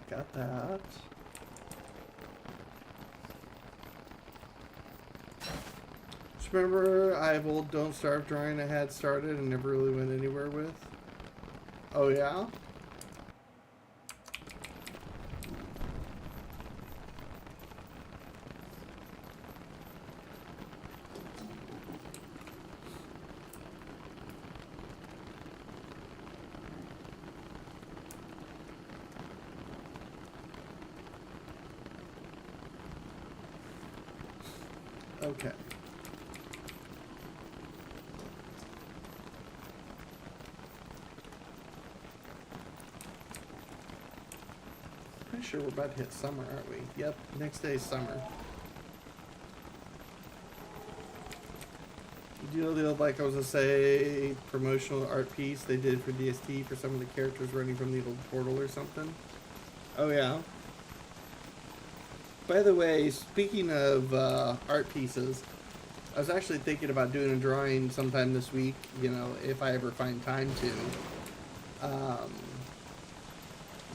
A: Got that. Just remember, I have old Don't Starve drawing I had started and never really went anywhere with. Oh yeah? Okay. Pretty sure we're about to hit summer, aren't we? Yep, next day is summer. Do you know the old, like I was gonna say, promotional art piece they did for DST for some of the characters running from the old portal or something? Oh yeah. By the way, speaking of art pieces, I was actually thinking about doing a drawing sometime this week, you know, if I ever find time to.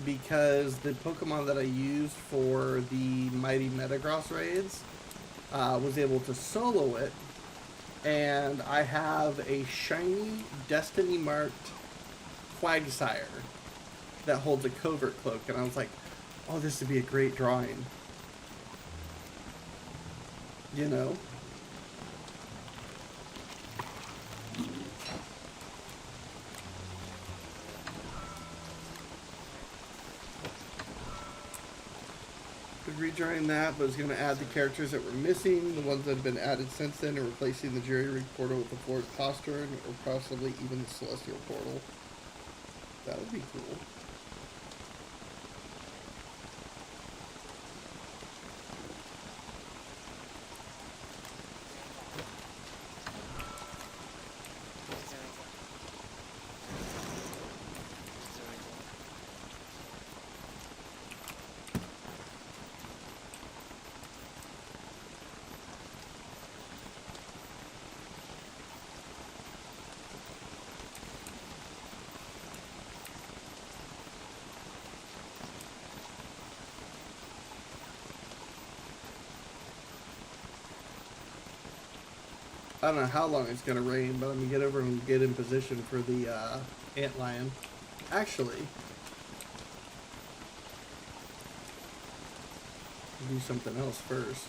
A: Because the Pokemon that I used for the Mighty Metagross raids was able to solo it, and I have a shiny Destiny marked Quagsire that holds a Covert Cloak, and I was like, oh, this would be a great drawing. You know? Rejoining that, but it's going to add the characters that were missing, the ones that have been added since then, and replacing the Jerry Rig portal with the Forest Postern, or possibly even the Celestial portal. That would be cool. I don't know how long it's going to rain, but I'm going to get over and get in position for the antlion. Actually, do something else first.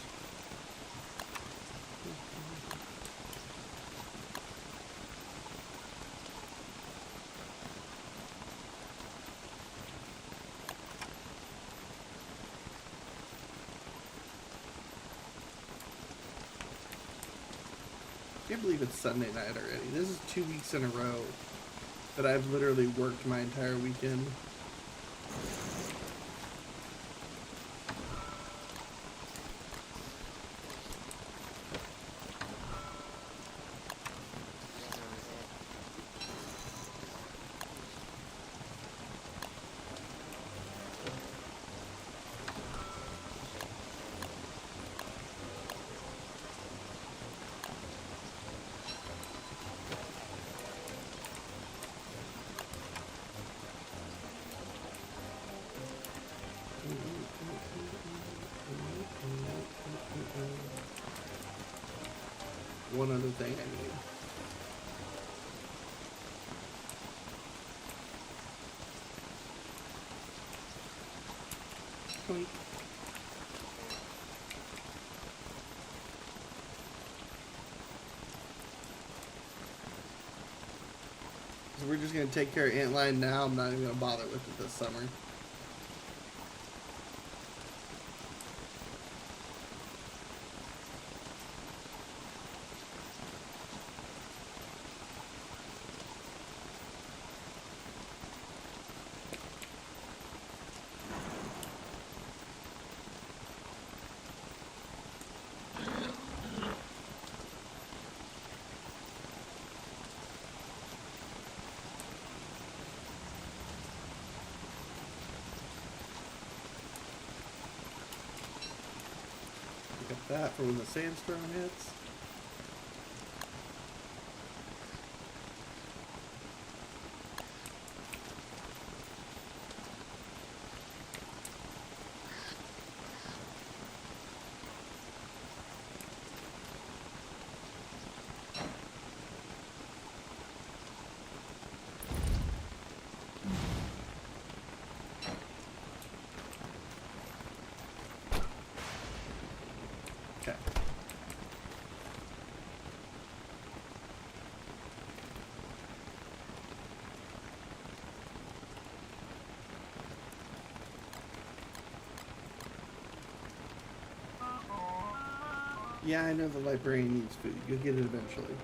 A: I can't believe it's Sunday night already. This is 2 weeks in a row that I've literally worked my entire weekend. One other thing I need. Point. So we're just going to take care of antlion now. I'm not even going to bother with it this summer. That for when the sandstorm hits. Okay. Yeah, I know the librarian needs food. You'll get it eventually.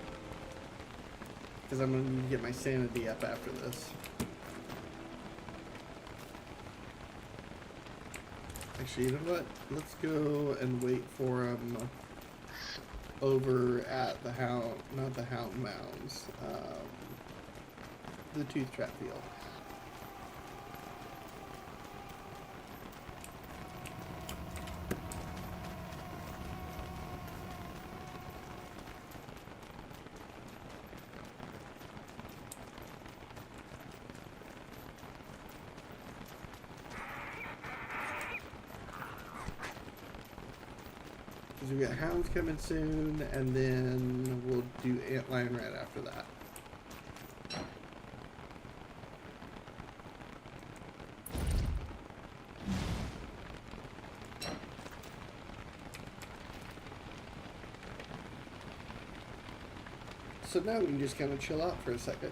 A: Because I'm going to need to get my sanity up after this. Actually, you know what? Let's go and wait for him over at the Hound, not the Hound Mounds, the Tooth Trap Field. We got hounds coming soon, and then we'll do antlion right after that. So now we can just kind of chill out for a second.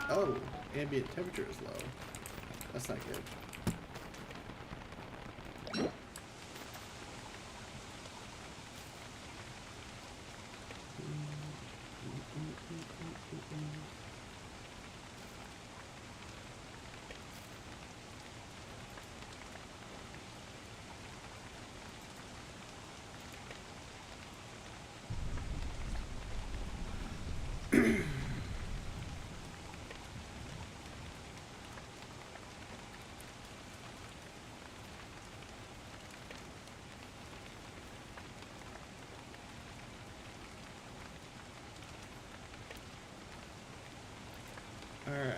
A: Oh, ambient temperature is low. That's not good. Alright.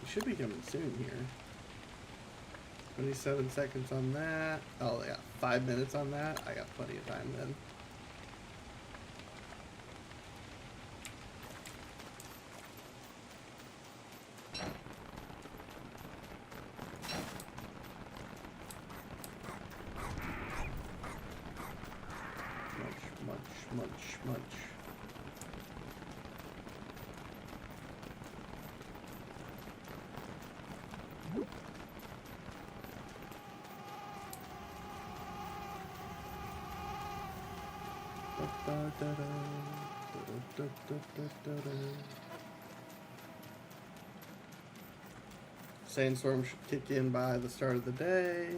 A: It should be coming soon here. 27 seconds on that. Oh, yeah, 5 minutes on that. I got plenty of time then. Munch. Sandstorm should kick in by the start of the day.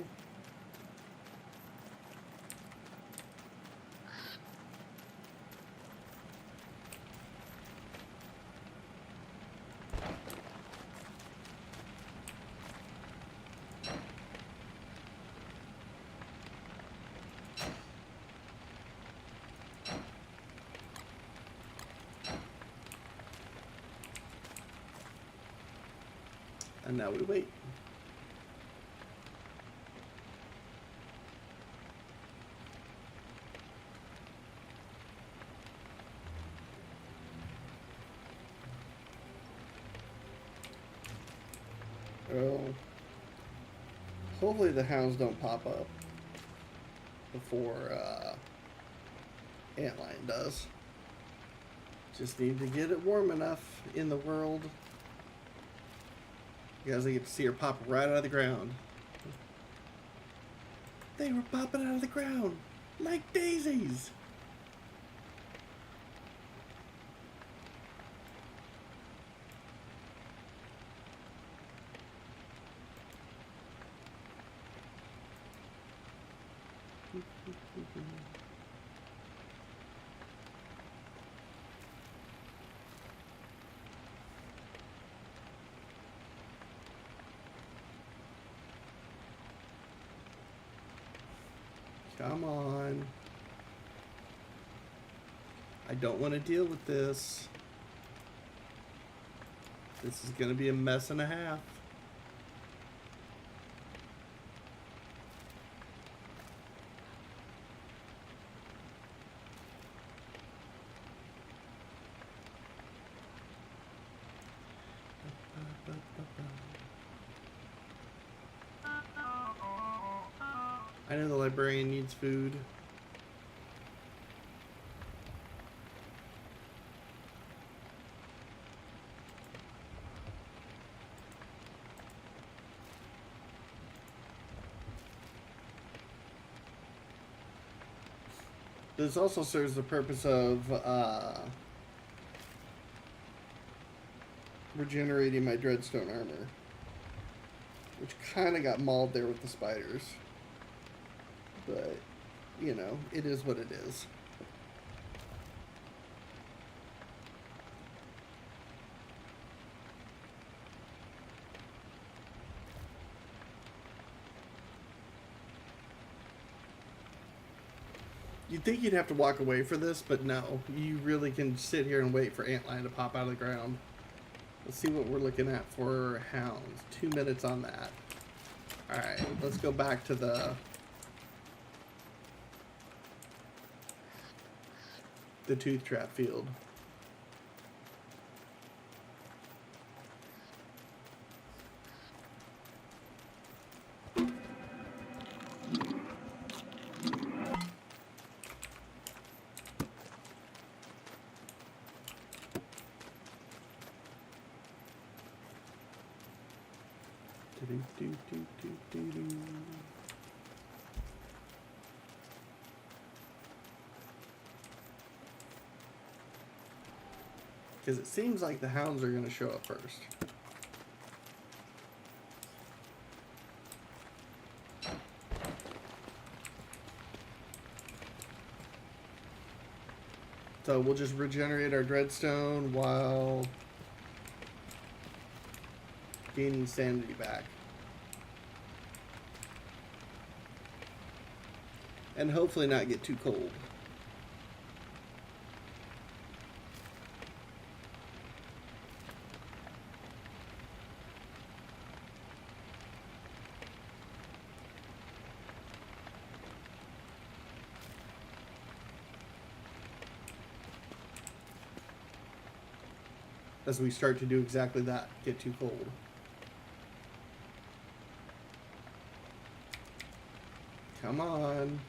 A: And now we wait. Oh. Hopefully the hounds don't pop up before Antlion does. Just need to get it warm enough in the world. You guys get to see her pop right out of the ground. They were popping out of the ground like daisies. Come on. I don't want to deal with this. This is going to be a mess and a half. I know the librarian needs food. This also serves the purpose of regenerating my Dreadstone armor, which kind of got mauled there with the spiders. But, you know, it is what it is. You'd think you'd have to walk away for this, but no. You really can sit here and wait for antlion to pop out of the ground. Let's see what we're looking at for hounds. 2 minutes on that. Alright, let's go back to the tooth trap field. Because it seems like the hounds are going to show up first. So we'll just regenerate our dreadstone while gaining sanity back. And hopefully not get too cold. As we start to do exactly that, get too cold. Come on.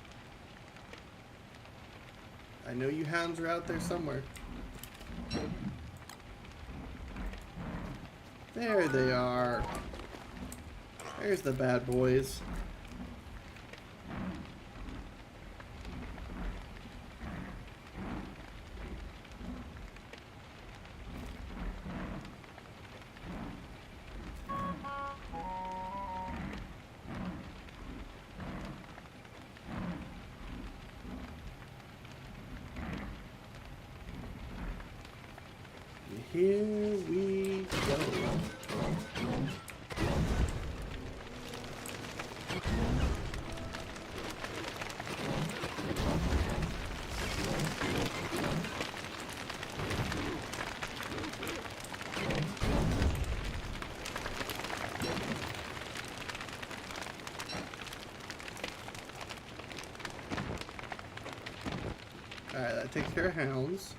A: I know you hounds are out there somewhere. There they are. There's the bad boys. Here we go. Alright, that takes care of hounds.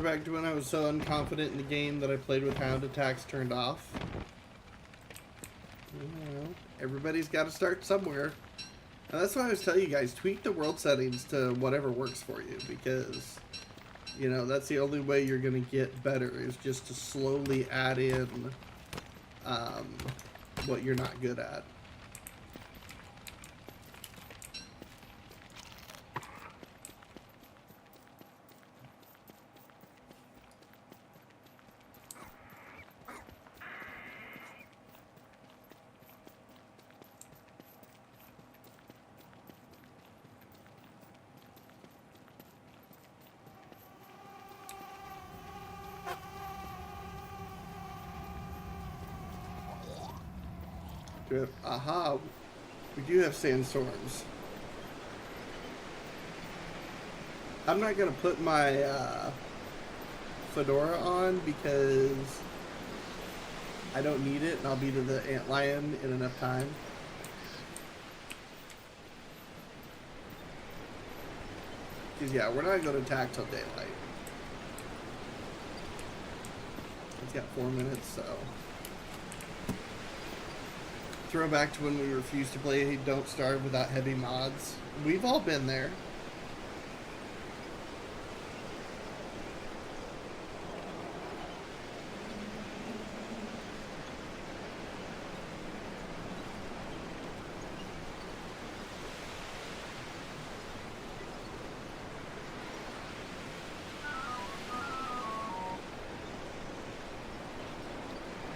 A: Back to when I was so unconfident in the game that I played with hound attacks turned off. You know, everybody's got to start somewhere. And that's why I always tell you guys, tweak the world settings to whatever works for you, because, you know, that's the only way you're going to get better, is just to slowly add in what you're not good at. Aha, we do have sandstorms. I'm not going to put my fedora on because I don't need it, and I'll be to the antlion in enough time. Because, yeah, we're not going to attack till daylight. It's got 4 minutes, so... Throwback to when we refused to play Don't Starve without heavy mods. We've all been there.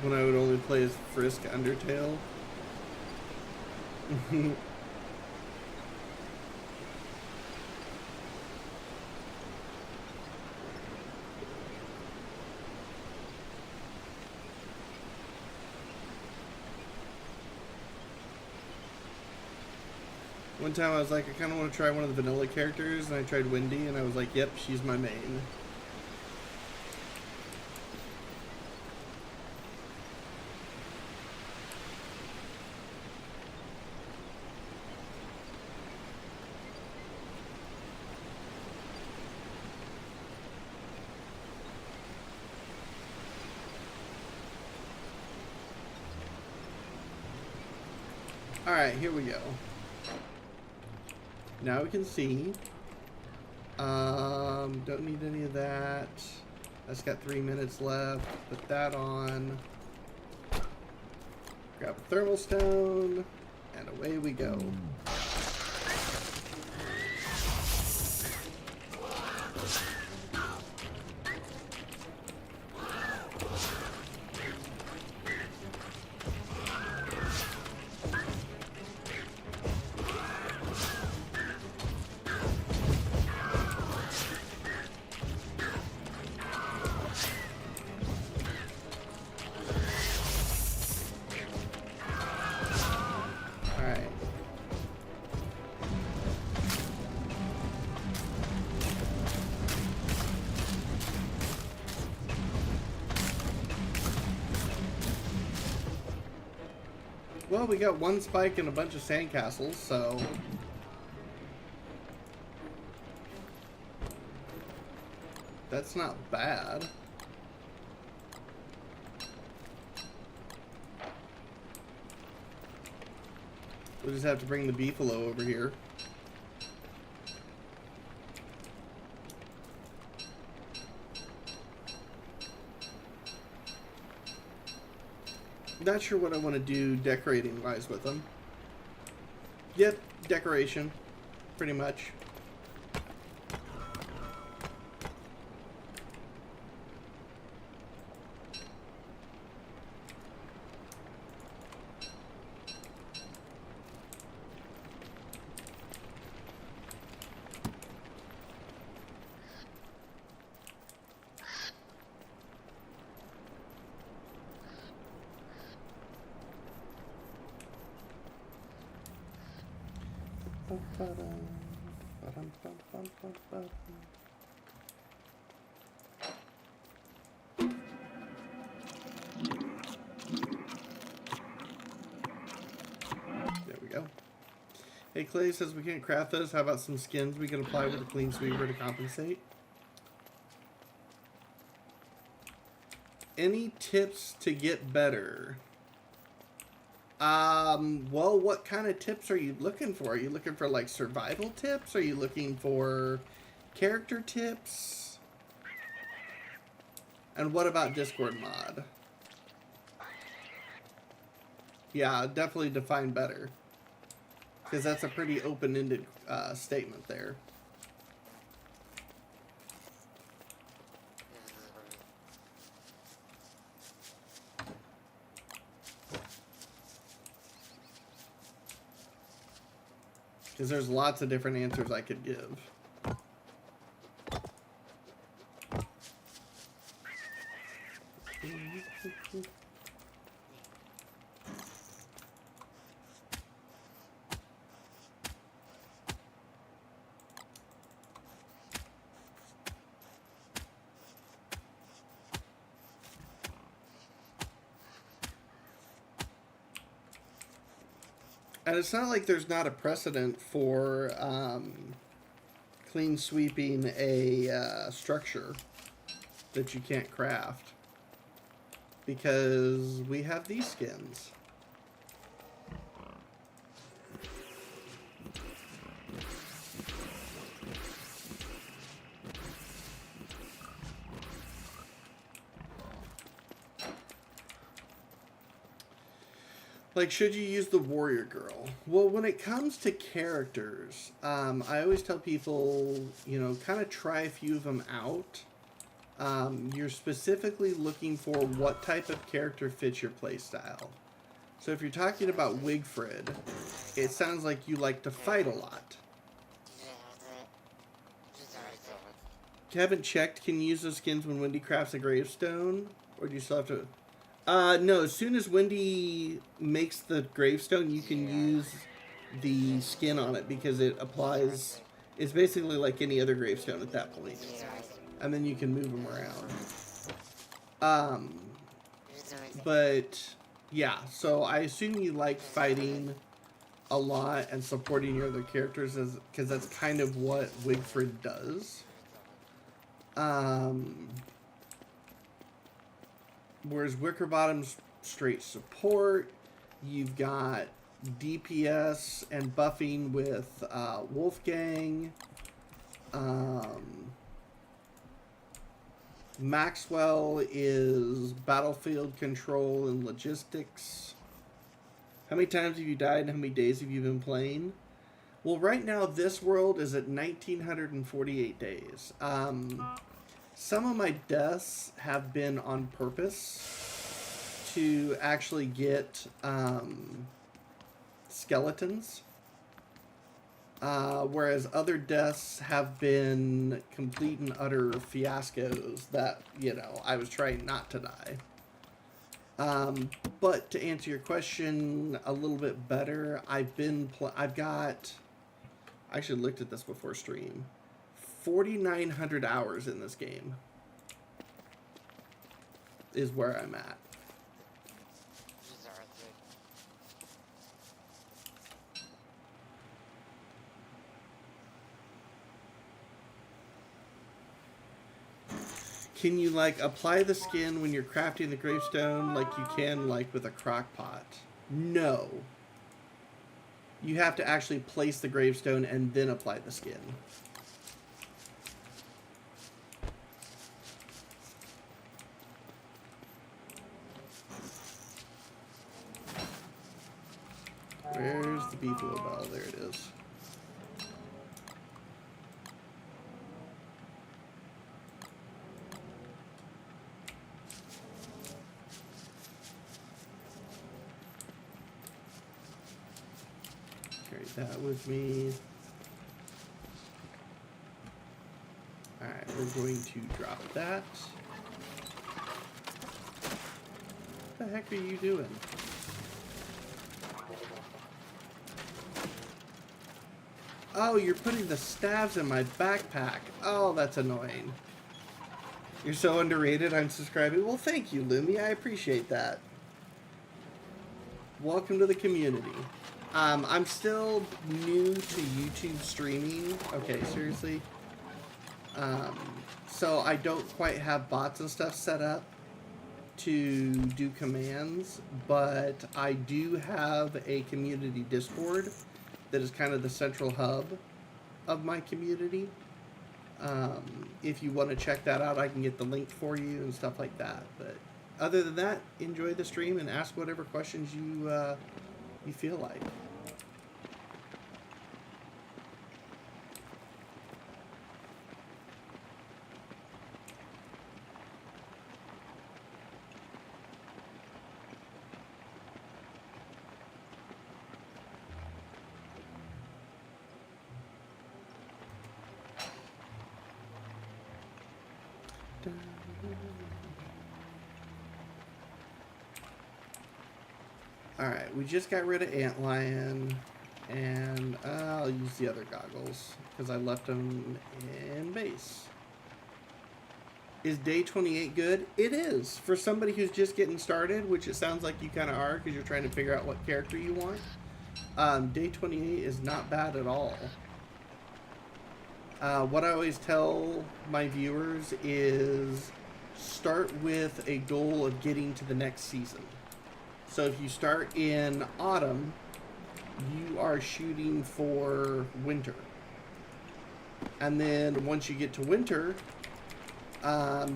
A: When I would only play as Frisk Undertale. One time I was like, I kind of want to try one of the vanilla characters, and I tried Wendy, and I was like, yep, she's my main. Alright, here we go. Now we can see. Don't need any of that. That's got 3 minutes left. Put that on. Grab a thermal stone. And away we go. Well, we got one spike and a bunch of sandcastles, so... that's not bad. We'll just have to bring the beefalo over here. Not sure what I want to do decorating wise with them. Yep, decoration, pretty much. There we go. Hey, Clay says we can't craft those. How about some skins we can apply with a clean sweeper to compensate? Any tips to get better? Well, what kind of tips are you looking for? Are you looking for, like, survival tips? Are you looking for character tips? And what about Discord mod? Yeah, definitely define better. Because that's a pretty open-ended statement there. Because there's lots of different answers I could give. And it's not like there's not a precedent for clean sweeping a structure that you can't craft. Because we have these skins. Like, should you use the warrior girl? Well, when it comes to characters, I always tell people, you know, kind of try a few of them out. you're specifically looking for what type of character fits your playstyle. So if you're talking about Wigfrid, it sounds like you like to fight a lot. You haven't checked, can you use those skins when Wendy crafts a gravestone? Or do you still have to... no, as soon as Wendy makes the gravestone, you can use the skin on it because it applies... It's basically like any other gravestone at that point. And then you can move them around. But, yeah, so I assume you like fighting a lot and supporting your other characters because that's kind of what Wigfrid does. Whereas Wickerbottom's straight support, you've got DPS and buffing with Wolfgang. Maxwell is battlefield control and logistics. How many times have you died and how many days have you been playing? Well, right now this world is at 1,948 days. Some of my deaths have been on purpose to actually get skeletons. Whereas other deaths have been complete and utter fiascos that, you know, I was trying not to die. But to answer your question a little bit better, I've got, I should have looked at this before stream, 4,900 hours in this game is where I'm at. Can you, like, apply the skin when you're crafting the gravestone like you can, like, with a crock pot? No. You have to actually place the gravestone and then apply the skin. Where's the Beefalo Bell? There it is. Carry that with me. Alright, we're going to drop that. What the heck are you doing? Oh, you're putting the staves in my backpack. Oh, that's annoying. You're so underrated, I'm subscribing. Well, thank you, Lumi. I appreciate that. Welcome to the community. I'm still new to YouTube streaming. Okay, seriously. So I don't quite have bots and stuff set up to do commands, but I do have a community Discord that is kind of the central hub of my community. If you want to check that out, I can get the link for you and stuff like that. But other than that, enjoy the stream and ask whatever questions you feel like. Alright, we just got rid of Antlion, and I'll use the other goggles, because I left them in base. Is day 28 good? It is. For somebody who's just getting started, which it sounds like you kind of are, because you're trying to figure out what character you want. Day 28 is not bad at all. What I always tell my viewers is start with a goal of getting to the next season. So if you start in autumn, you are shooting for winter. And then once you get to winter,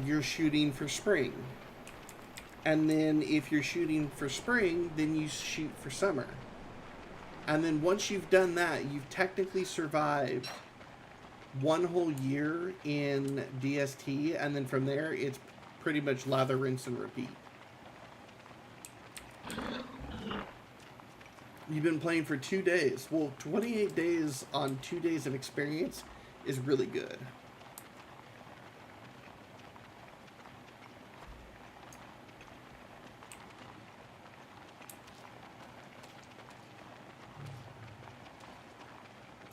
A: you're shooting for spring. And then if you're shooting for spring, then you shoot for summer. And then once you've done that, you've technically survived one whole year in DST, and then from there it's pretty much lather, rinse, and repeat. You've been playing for 2 days. Well, 28 days on 2 days of experience is really good.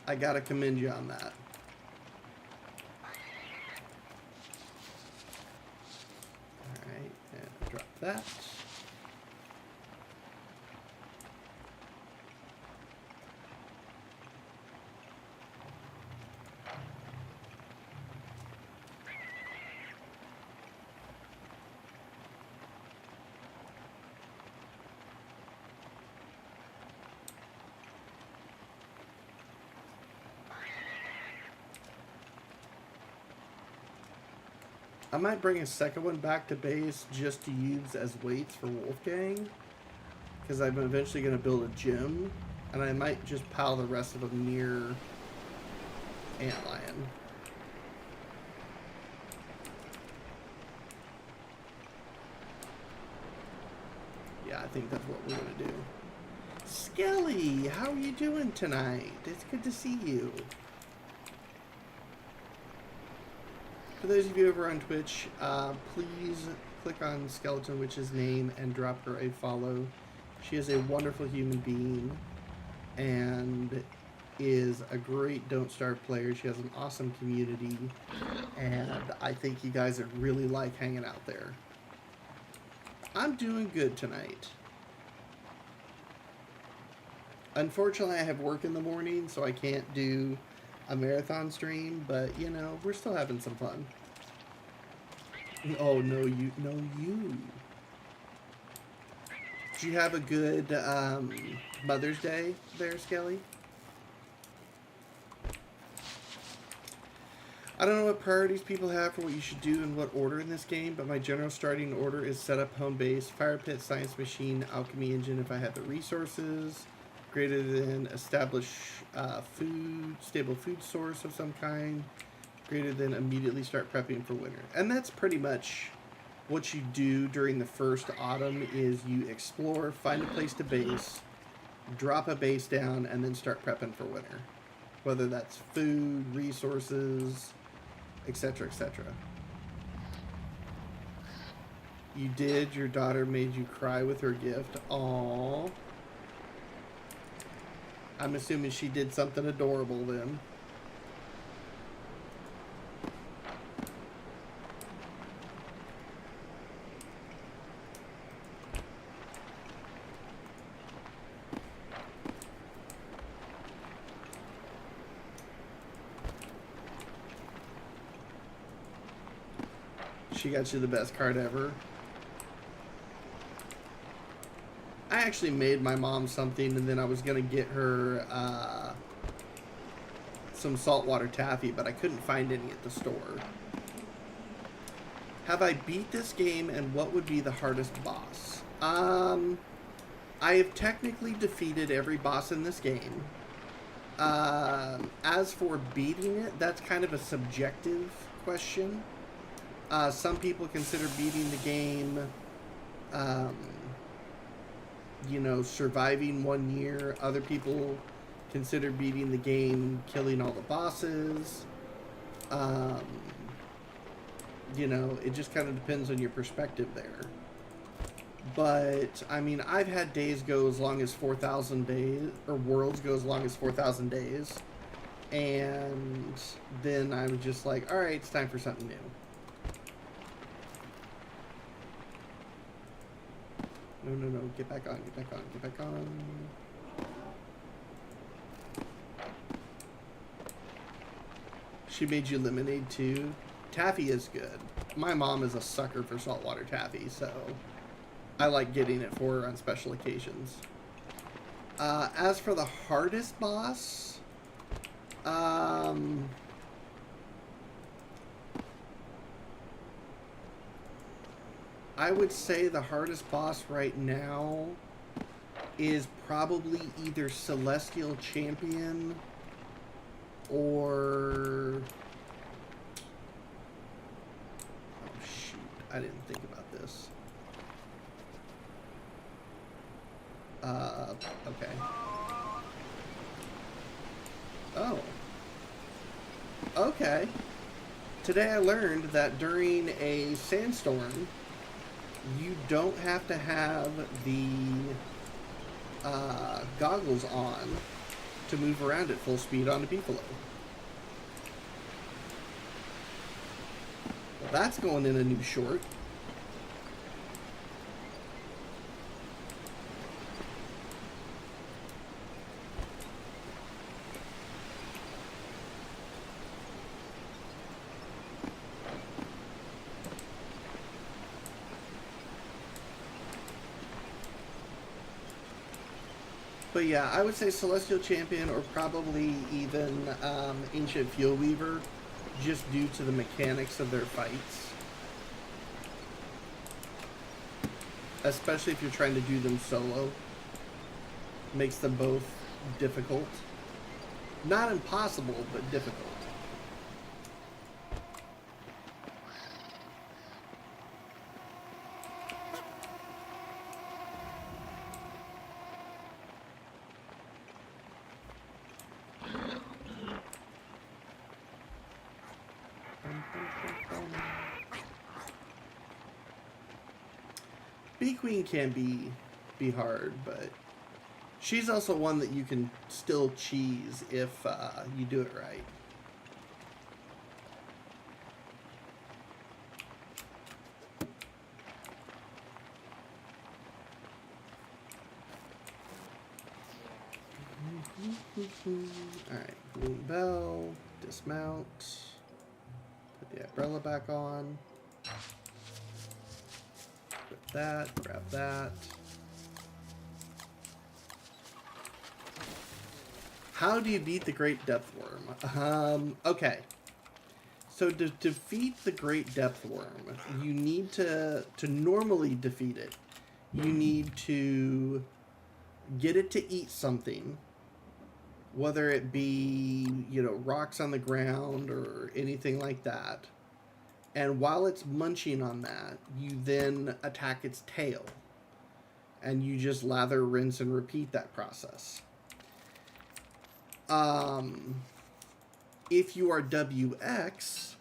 A: I gotta commend you on that. Alright, and drop that. I might bring a second one back to base just to use as weights for Wolfgang, because I'm eventually going to build a gym, and I might just pile the rest of them near Antlion. Yeah, I think that's what we're going to do. Skelly, how are you doing tonight? It's good to see you. For those of you over on Twitch, please click on Skeleton Witch's name and drop her a follow. She is a wonderful human being and is a great Don't Starve player. She has an awesome community, and I think you guys would really like hanging out there. I'm doing good tonight. Unfortunately, I have work in the morning, so I can't do a marathon stream, but you know, we're still having some fun. Oh, no, you. Did you have a good Mother's Day there, Skelly? I don't know what priorities people have for what you should do in what order in this game, but my general starting order is set up home base, fire pit, science machine, alchemy engine if I have the resources, greater than establish stable food source of some kind, greater than immediately start prepping for winter. And that's pretty much what you do during the first autumn is you explore, find a place to base, drop a base down, and then start prepping for winter. Whether that's food, resources, etc., etc. You did. Your daughter made you cry with her gift. Aww. I'm assuming she did something adorable then. She got you the best card ever. I actually made my mom something, and then I was going to get her some saltwater taffy, but I couldn't find any at the store. Have I beat this game, and what would be the hardest boss? I have technically defeated every boss in this game. As for beating it, that's kind of a subjective question. Some people consider beating the game, you know, surviving 1 year. Other people consider beating the game killing all the bosses. You know, it just kind of depends on your perspective there. But, I mean, I've had days go as long as 4,000 days, or worlds go as long as 4,000 days. And then I'm just like, alright, it's time for something new. No, get back on, get back on, get back on. She made you lemonade too. Taffy is good. My mom is a sucker for saltwater taffy, so I like getting it for her on special occasions. As for the hardest boss, I would say the hardest boss right now is probably either Celestial Champion Or... Oh, shoot. I didn't think about this. Okay. Oh. Okay. Today I learned that during a sandstorm, you don't have to have the goggles on to move around at full speed on a Beefalo. Well, that's going in a new short. But yeah, I would say Celestial Champion or probably even Ancient Fuel Weaver, just due to the mechanics of their fights. Especially if you're trying to do them solo. Makes them both difficult. Not impossible, but difficult. Bee Queen can be hard, but she's also one that you can still cheese if you do it right. Alright, Gloom Bell, dismount, put the umbrella back on, put that, grab that. How do you beat the Great Depth Worm? Okay. So to defeat the Great Depth Worm, you need to normally defeat it, you need to get it to eat something. Whether it be, you know, rocks on the ground or anything like that. And while it's munching on that, you then attack its tail. And you just lather, rinse, and repeat that process. If you are WX,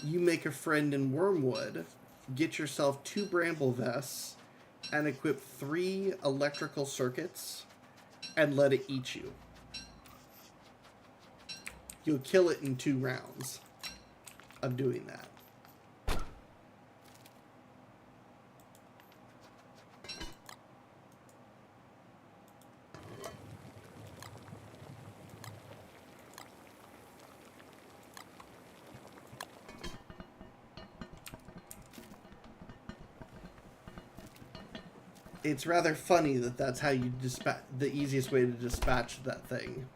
A: you make a friend in Wormwood, get yourself 2 bramble vests, and equip 3 electrical circuits, and let it eat you. You'll kill it in 2 rounds of doing that. It's rather funny that that's how you dispatch, the easiest way to dispatch that thing.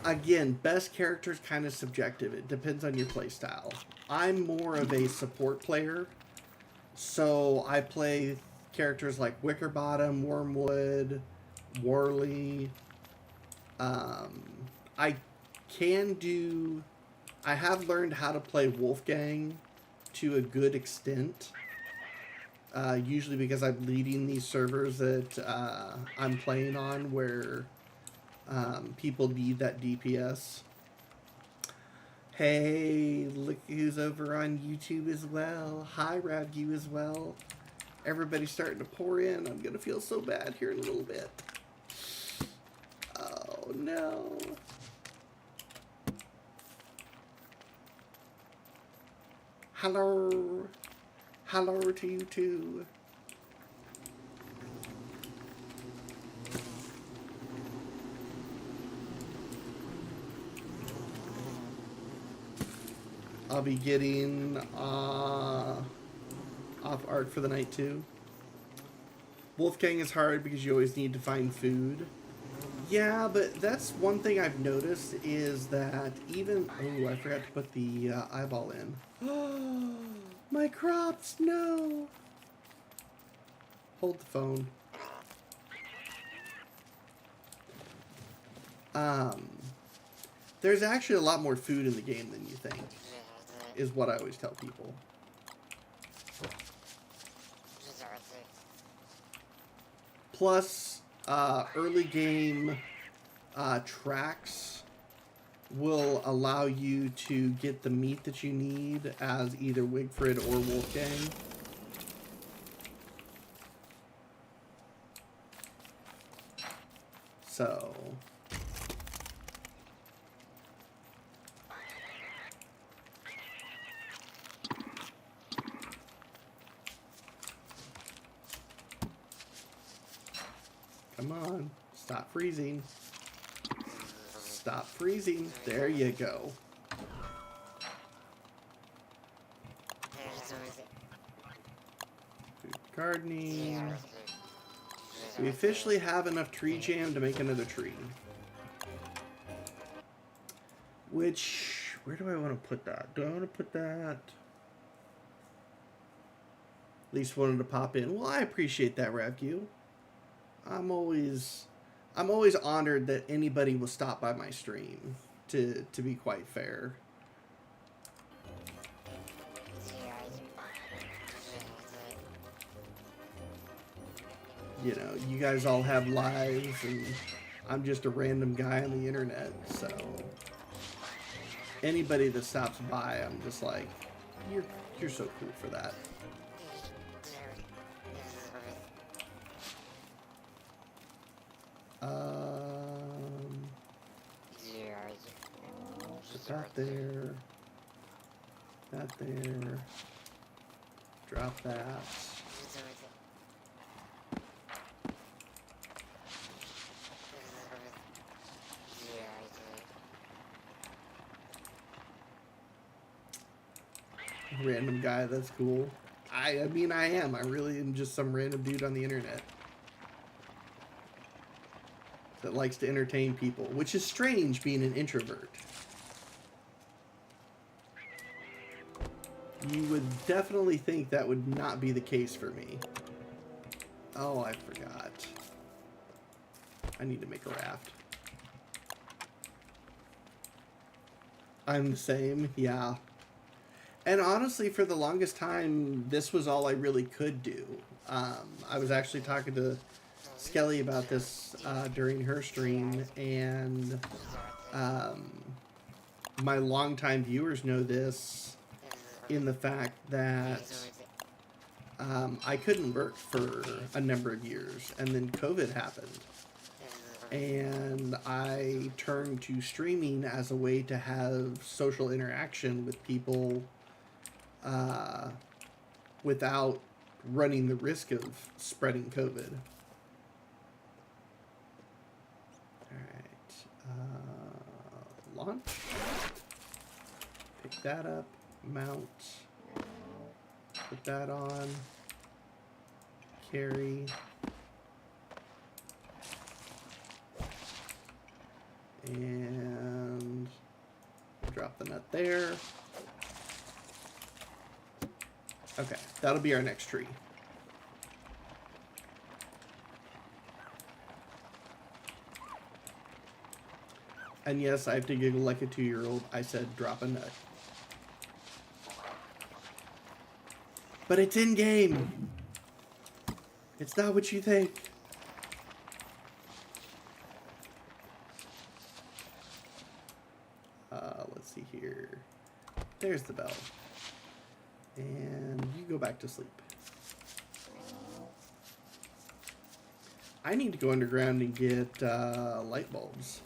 A: Again, best character is kind of subjective. It depends on your playstyle. I'm more of a support player, so I play characters like Wickerbottom, Wormwood, Worley. I have learned how to play Wolfgang to a good extent. Usually because I'm leading these servers that I'm playing on where people need that DPS. Hey, look who's over on YouTube as well. Hi, Radgu as well. Everybody's starting to pour in. I'm gonna feel so bad here in a little bit. Oh no. Hello. Hello to you too. I'll be getting off art for the night too. Wolfgang is hard because you always need to find food. Yeah, but that's one thing I've noticed is that even... Oh, I forgot to put the eyeball in. Oh, my crops, no! Hold the phone. Um, there's actually a lot more food in the game than you think, is what I always tell people. Plus, early game tracks will allow you to get the meat that you need as either Wigfrid or Wolfgang. So... Come on, stop freezing. Stop freezing. There you go. Food gardening. We officially have enough tree jam to make another tree. Which, where do I want to put that? Do I want to put that? At least wanted to pop in. Well, I appreciate that, Ravgu. I'm always honored that anybody will stop by my stream, to be quite fair. You know, you guys all have lives, and I'm just a random guy on the internet, so anybody that stops by, I'm just like, you're so cool for that. Put that there. That there. Drop that. Random guy, that's cool. I mean, I am. I really am just some random dude on the internet that likes to entertain people, which is strange being an introvert. You would definitely think that would not be the case for me. Oh, I forgot. I need to make a raft. I'm the same, yeah. And honestly, for the longest time, this was all I really could do. I was actually talking to Skelly about this during her stream, and my longtime viewers know this in the fact that I couldn't work for a number of years, and then COVID happened. And I turned to streaming as a way to have social interaction with people without running the risk of spreading COVID. Alright, launch. Pick that up, mount, put that on, carry. And drop the nut there. Okay, that'll be our next tree. And yes, I have to giggle like a 2-year-old. I said drop a nut. But it's in-game. It's not what you think. Let's see here. There's the bell. And you go back to sleep. I need to go underground and get light bulbs.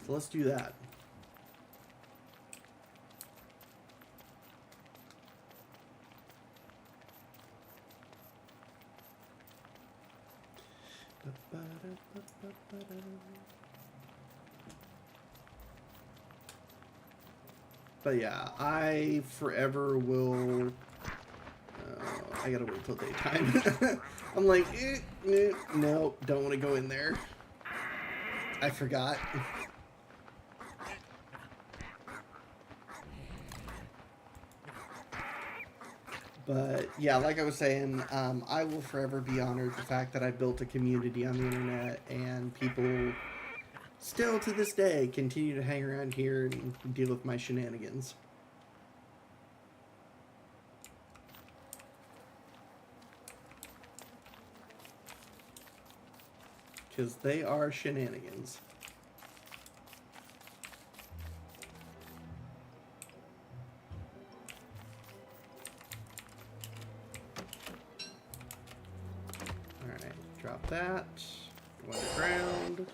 A: So let's do that. But yeah, I forever will... I gotta wait till daytime. I'm like, no, don't want to go in there. I forgot. But yeah, like I was saying, I will forever be honored the fact that I built a community on the internet and people still to this day continue to hang around here and deal with my shenanigans. Because they are shenanigans. Alright, drop that. Go underground.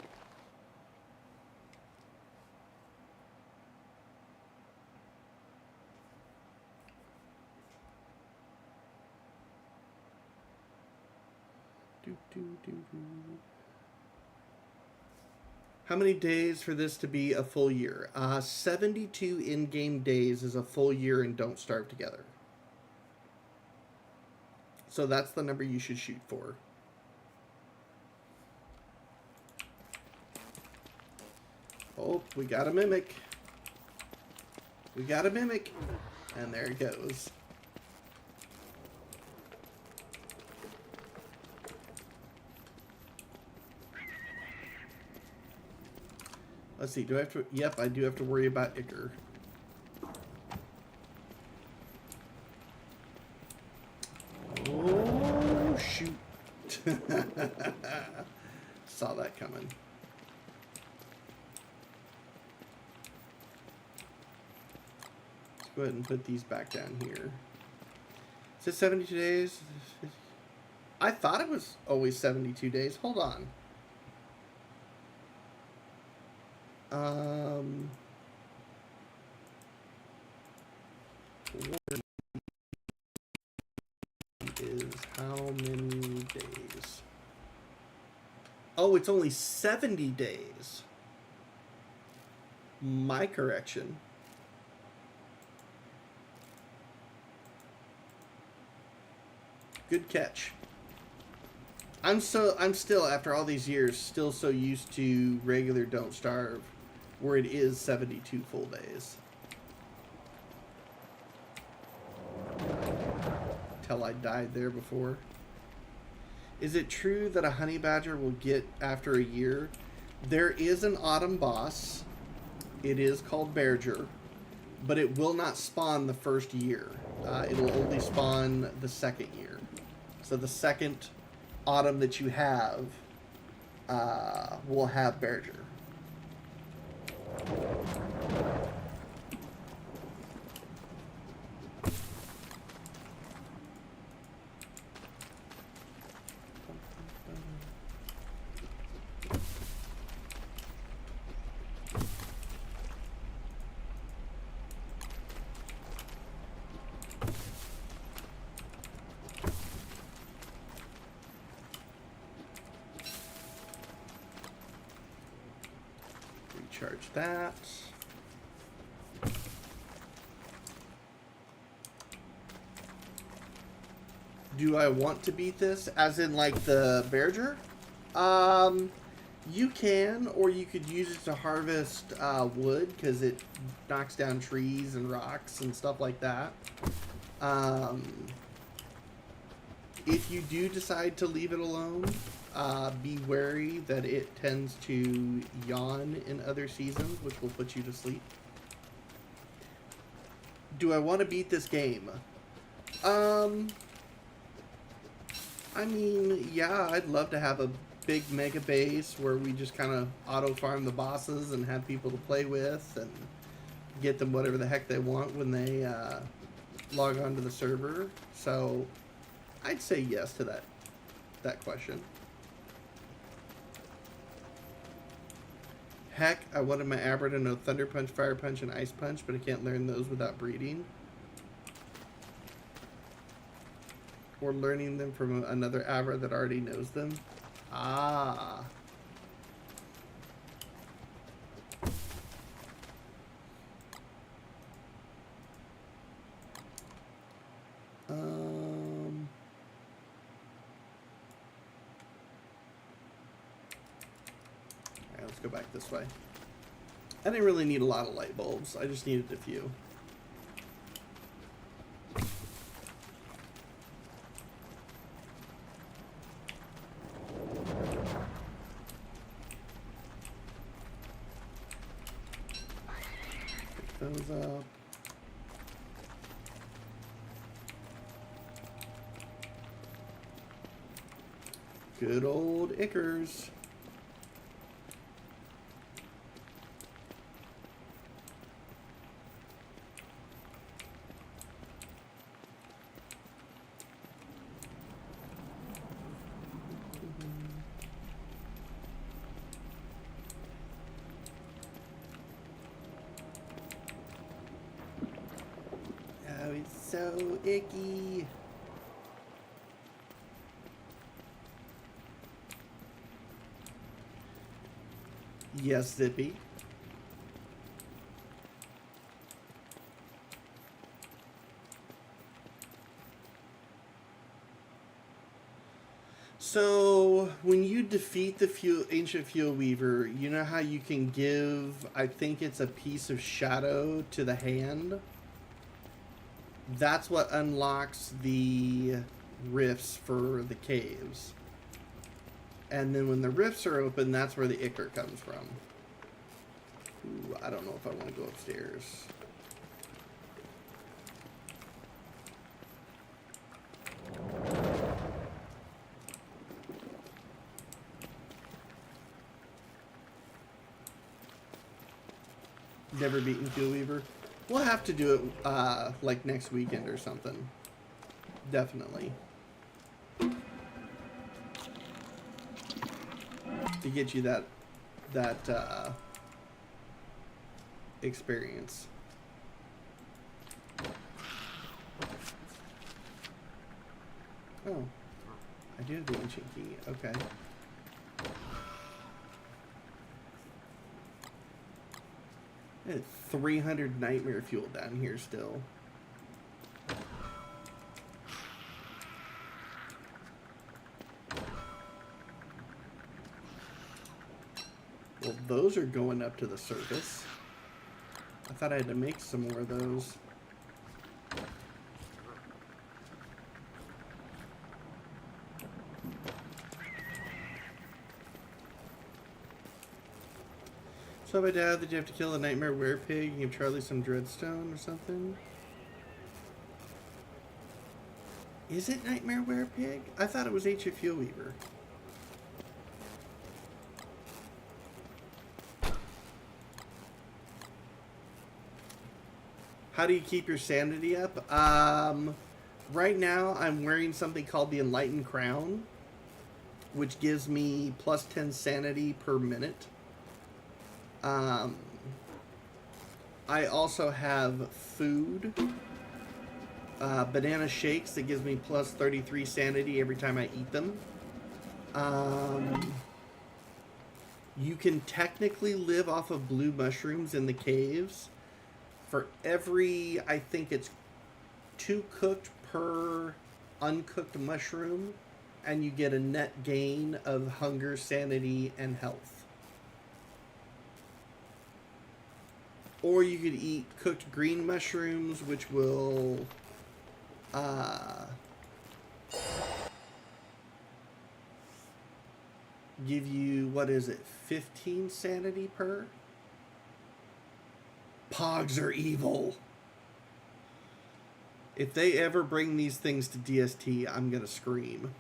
A: How many days for this to be a full year? 72 in-game days is a full year in Don't Starve Together. So that's the number you should shoot for. Oh, we got a mimic. We got a mimic. And there it goes. Let's see, do I have to... Yep, I do have to worry about Icar. Oh, shoot. Saw that coming. Let's go ahead and put these back down here. Is it 72 days? I thought it was always 72 days. Hold on. Is how many days? Oh, it's only 70 days. My correction. Good catch. I'm still, after all these years, still so used to regular Don't Starve, where it is 72 full days. Till I died there before. Is it true that a honey badger will get after a year? There is an autumn boss. It is called Berger, but it will not spawn the first year. It'll only spawn the second year. So the second autumn that you have will have Berger. Recharge that. Do I want to beat this? As in, like, the Berger? You can, or you could use it to harvest wood, because it knocks down trees and rocks and stuff like that. If you do decide to leave it alone, be wary that it tends to yawn in other seasons, which will put you to sleep. Do I want to beat this game? I mean, yeah, I'd love to have a big mega base where we just kind of auto-farm the bosses and have people to play with and get them whatever the heck they want when they log onto the server. So I'd say yes to that question. Heck, I wanted my Abra to know Thunder Punch, Fire Punch, and Ice Punch, but I can't learn those without breeding. Or learning them from another Abra that already knows them. Ah. Alright, let's go back this way. I didn't really need a lot of light bulbs. I just needed a few. those up. Good old Ickers. Oh, it's so icky. Yes, Zippy. So, when you defeat the ancient Fuel Weaver, you know how you can give, I think it's a piece of shadow to the hand? That's what unlocks the rifts for the caves. And then when the rifts are open, that's where the Ichor comes from. Ooh, I don't know if I want to go upstairs. Never beaten Fuel Weaver. We'll have to do it like next weekend or something. Definitely. To get you that experience. Oh, I do have the ancient key. Okay. 300 nightmare fuel down here still. Well, those are going up to the surface. I thought I had to make some more of those. So my dad, did you have to kill the nightmare werepig and give Charlie some dreadstone or something? Is it nightmare werepig? I thought it was ancient Fuel Weaver. How do you keep your sanity up? Right now I'm wearing something called the Enlightened Crown, which gives me plus 10 sanity per minute. I also have food, banana shakes that gives me plus 33 sanity every time I eat them. You can technically live off of blue mushrooms in the caves. For every, I think it's 2 cooked per uncooked mushroom, and you get a net gain of hunger, sanity, and health. Or you could eat cooked green mushrooms, which will give you, what is it, 15 sanity per? Pogs are evil. If they ever bring these things to DST, I'm gonna scream.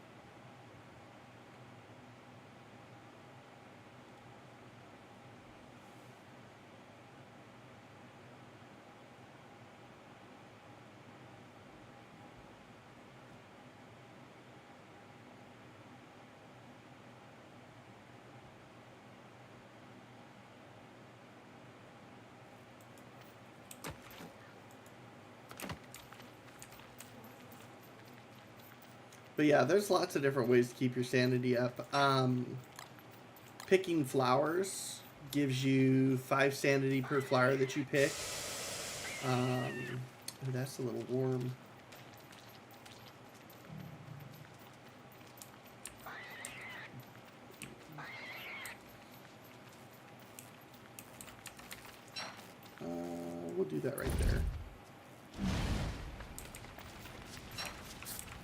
A: But yeah, there's lots of different ways to keep your sanity up. Picking flowers gives you 5 sanity per flower that you pick. Oh, that's a little warm. We'll do that right there.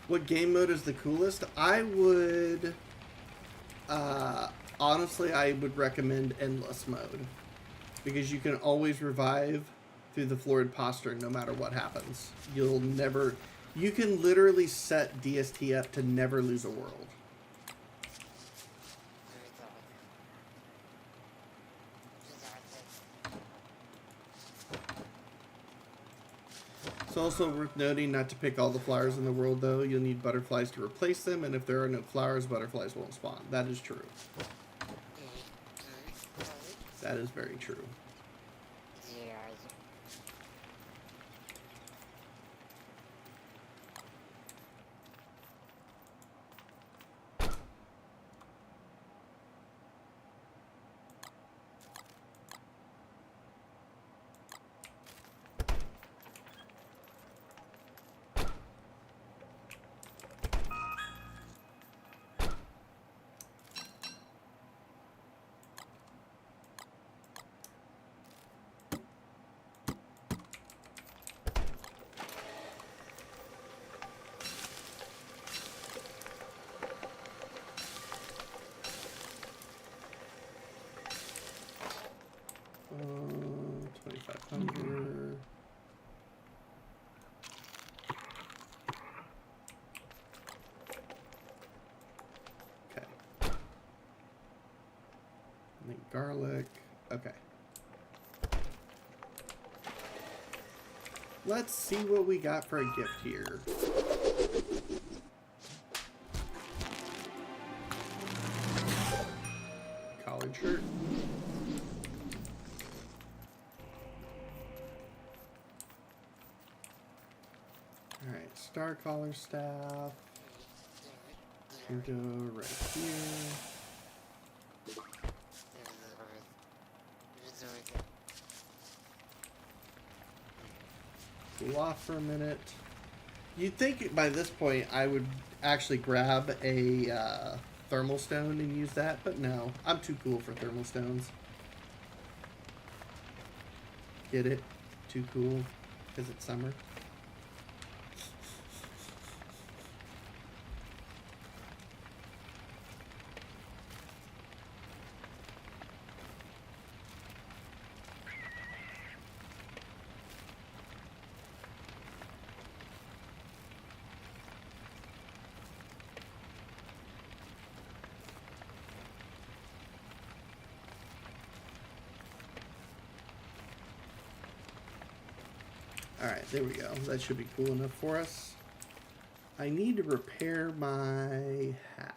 A: What game mode is the coolest? I would, honestly, I would recommend Endless mode. Because you can always revive through the florid postern no matter what happens. You'll never... You can literally set DST up to never lose a world. It's also worth noting not to pick all the flowers in the world, though. You'll need butterflies to replace them, and if there are no flowers, butterflies won't spawn. That is true. That is very true. Garlic. Okay. Let's see what we got for a gift here. Collared shirt. Alright, star collar staff. Can go right here. Cool off for a minute. You'd think by this point I would actually grab a thermal stone and use that, but no. I'm too cool for thermal stones. Get it? Too cool because it's summer. Alright, there we go. That should be cool enough for us. I need to repair my hat.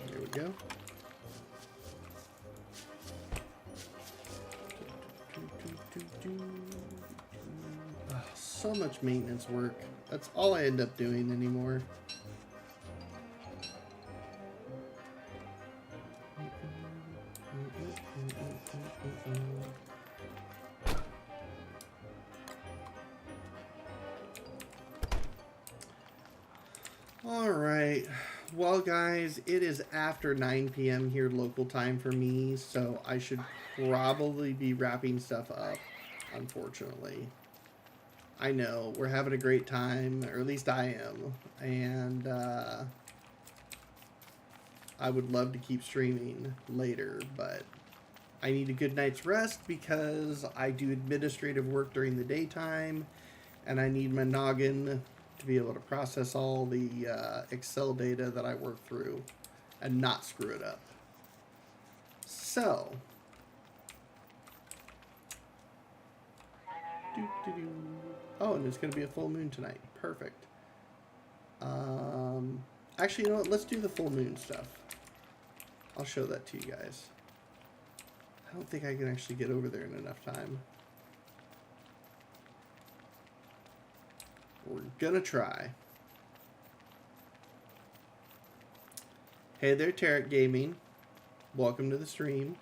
A: There we go. So much maintenance work. That's all I end up doing anymore. All right. Well, guys, it is after 9 p.m. here local time for me, so I should probably be wrapping stuff up, unfortunately. I know, we're having a great time, or at least I am, and I would love to keep streaming later, but I need a good night's rest because I do administrative work during the daytime, and I need my noggin to be able to process all the Excel data that I work through and not screw it up. So, oh, and it's going to be a full moon tonight. Perfect. Actually, you know what? Let's do the full moon stuff. I'll show that to you guys. I don't think I can actually get over there in enough time. We're gonna try. Hey there, Tarek Gaming. Welcome to the stream.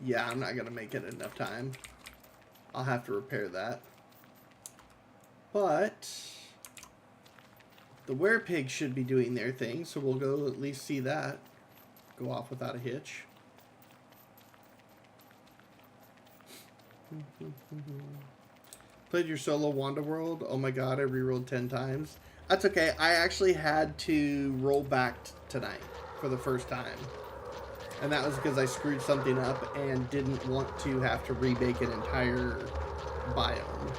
A: Yeah, I'm not gonna make it enough time. I'll have to repair that. But The werepig should be doing their thing, so we'll go at least see that. Go off without a hitch. Played your solo Wanda World? Oh my god, I rerolled 10 times. That's okay. I actually had to roll back tonight for the first time. And that was because I screwed something up and didn't want to have to remake an entire biome.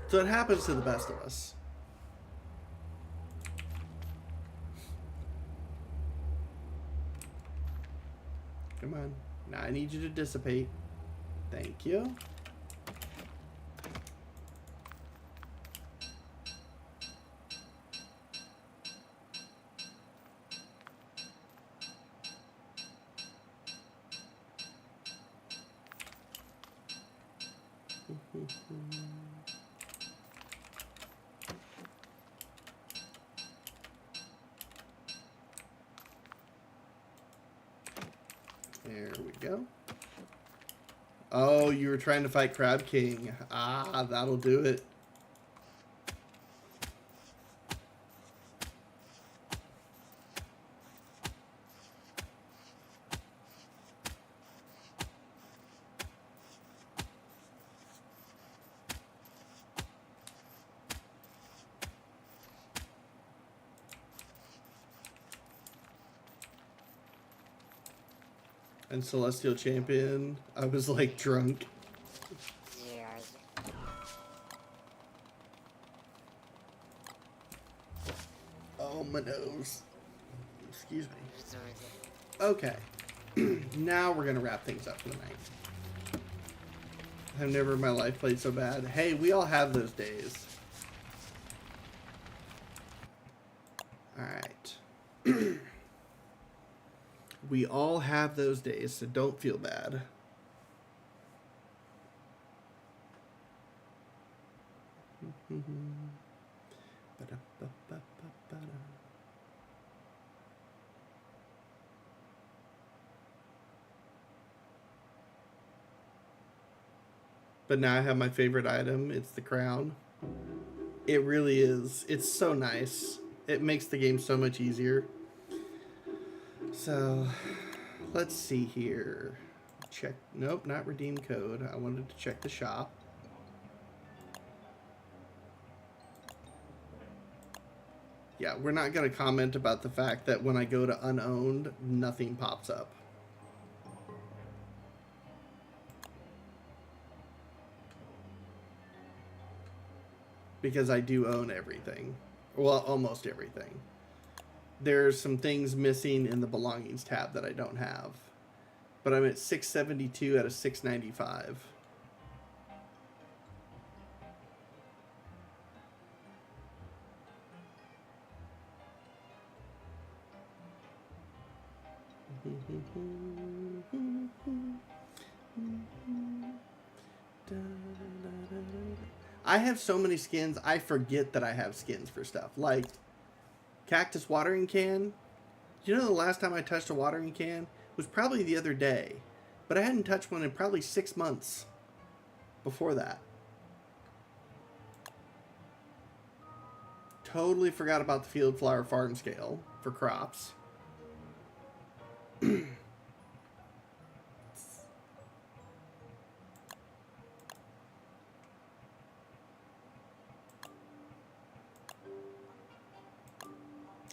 A: So it happens to the best of us. Come on. Now I need you to dissipate. Thank you. There we go. Oh, you were trying to fight Crab King. Ah, that'll do it. And Celestial Champion, I was like drunk. Oh, my nose. Excuse me. Okay. Now we're going to wrap things up for the night. I've never in my life played so bad. Hey, we all have those days. Alright. We all have those days, so don't feel bad. But now I have my favorite item. It's the crown. It really is. It's so nice. It makes the game so much easier. So, let's see here. Check. Nope, not redeem code. I wanted to check the shop. Yeah, we're not going to comment about the fact that when I go to unowned, nothing pops up. Because I do own everything. Well, almost everything. There's some things missing in the belongings tab that I don't have. But I'm at 672 out of 695. I have so many skins, I forget that I have skins for stuff. Like, cactus watering can. You know the last time I touched a watering can was probably the other day. But I hadn't touched one in probably 6 months before that. Totally forgot about the field flower farm scale for crops.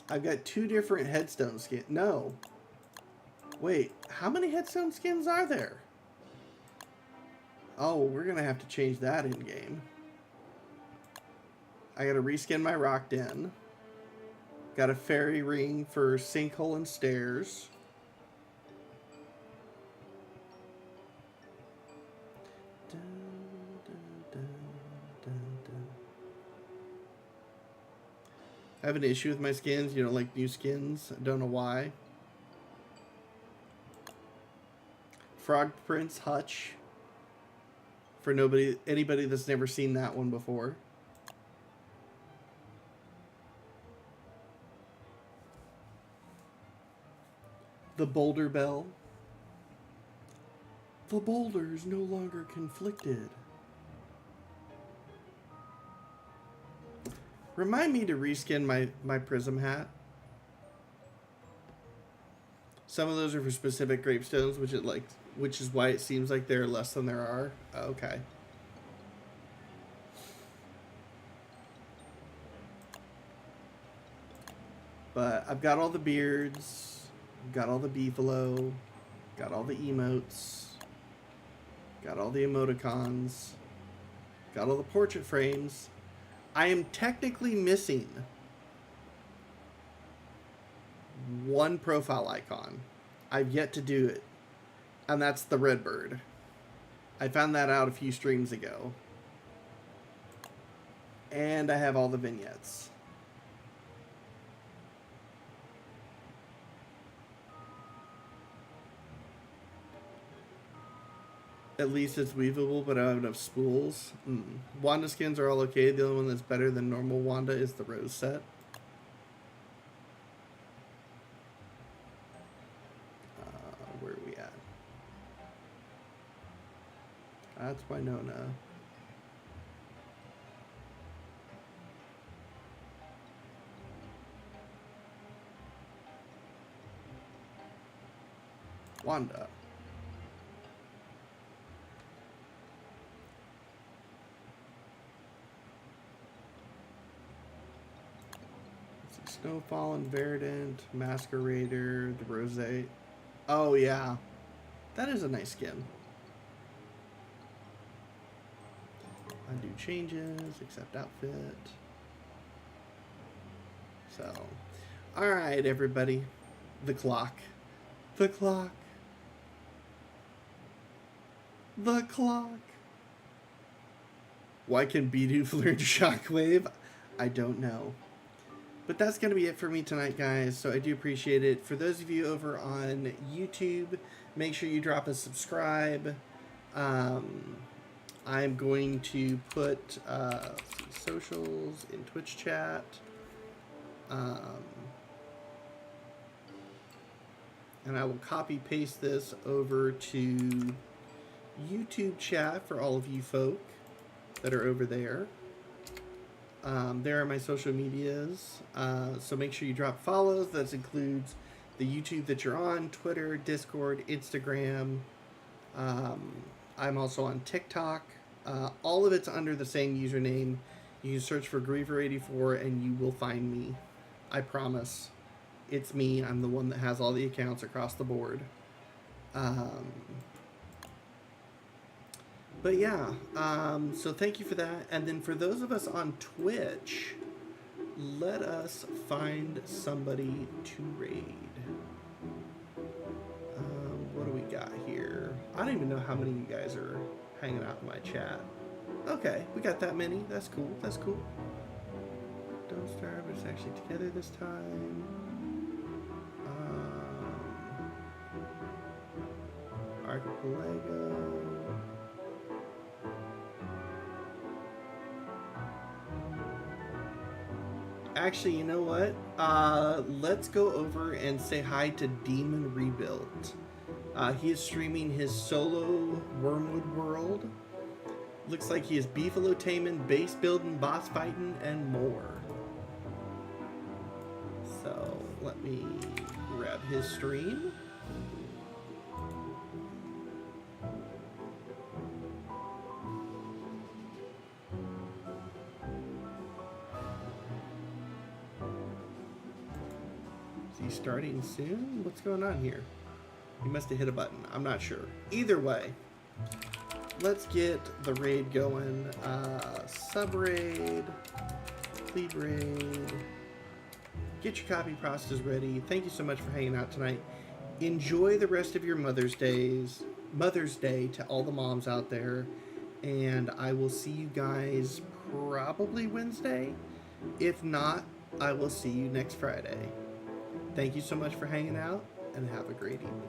A: I've got 2 different headstone skins. No. Wait, how many headstone skins are there? Oh, we're going to have to change that in-game. I got to reskin my rock den. Got a fairy ring for sinkhole and stairs. I have an issue with my skins. You don't like new skins. I don't know why. Frog Prince Hutch. For anybody that's never seen that one before. The Boulder Bell. The boulder is no longer conflicted. Remind me to reskin my prism hat. Some of those are for specific grapestones, which is why it seems like there are less than there are. Okay. But I've got all the beards, got all the beefalo, got all the emotes, got all the emoticons, got all the portrait frames. I am technically missing one profile icon. I've yet to do it, and that's the Redbird. I found that out a few streams ago. And I have all the vignettes. At least it's weavable, but I don't have enough spools. Wanda skins are all okay. The only one that's better than normal Wanda is the Rose set. Where are we at? That's Winona. Wanda. Snowfallen, Verdant, Masquerader, the Rosé. Oh, yeah. That is a nice skin. Undo changes, accept outfit. So, alright, everybody. The clock. The clock. The clock. Why can Bidoof learn Shockwave? I don't know. But that's going to be it for me tonight, guys. So I do appreciate it. For those of you over on YouTube, make sure you drop a subscribe. I'm going to put socials in Twitch chat. And I will copy paste this over to YouTube chat for all of you folk that are over there. There are my social medias, so make sure you drop follows. That includes the YouTube that you're on, Twitter, Discord, Instagram. I'm also on TikTok. All of it's under the same username. You can search for Griever84 and you will find me. I promise. It's me. I'm the one that has all the accounts across the board. But yeah, so thank you for that. And then for those of us on Twitch, let us find somebody to raid. What do we got here? I don't even know how many of you guys are hanging out in my chat. Okay, we got that many. That's cool. That's cool. Don't Starve, but it's actually together this time. Archipelago. Actually, you know what? Let's go over and say hi to Demon Rebuilt. He is streaming his solo Wormwood World. Looks like he is beefalo taming, base building, boss fighting, and more. So let me grab his stream. Starting soon? What's going on here? He must have hit a button. I'm not sure. Either way, let's get the raid going. Sub-raid. Plead raid. Get your copy process ready. Thank you so much for hanging out tonight. Enjoy the rest of your Mother's Day to all the moms out there. And I will see you guys probably Wednesday. If not, I will see you next Friday. Thank you so much for hanging out, and have a great evening.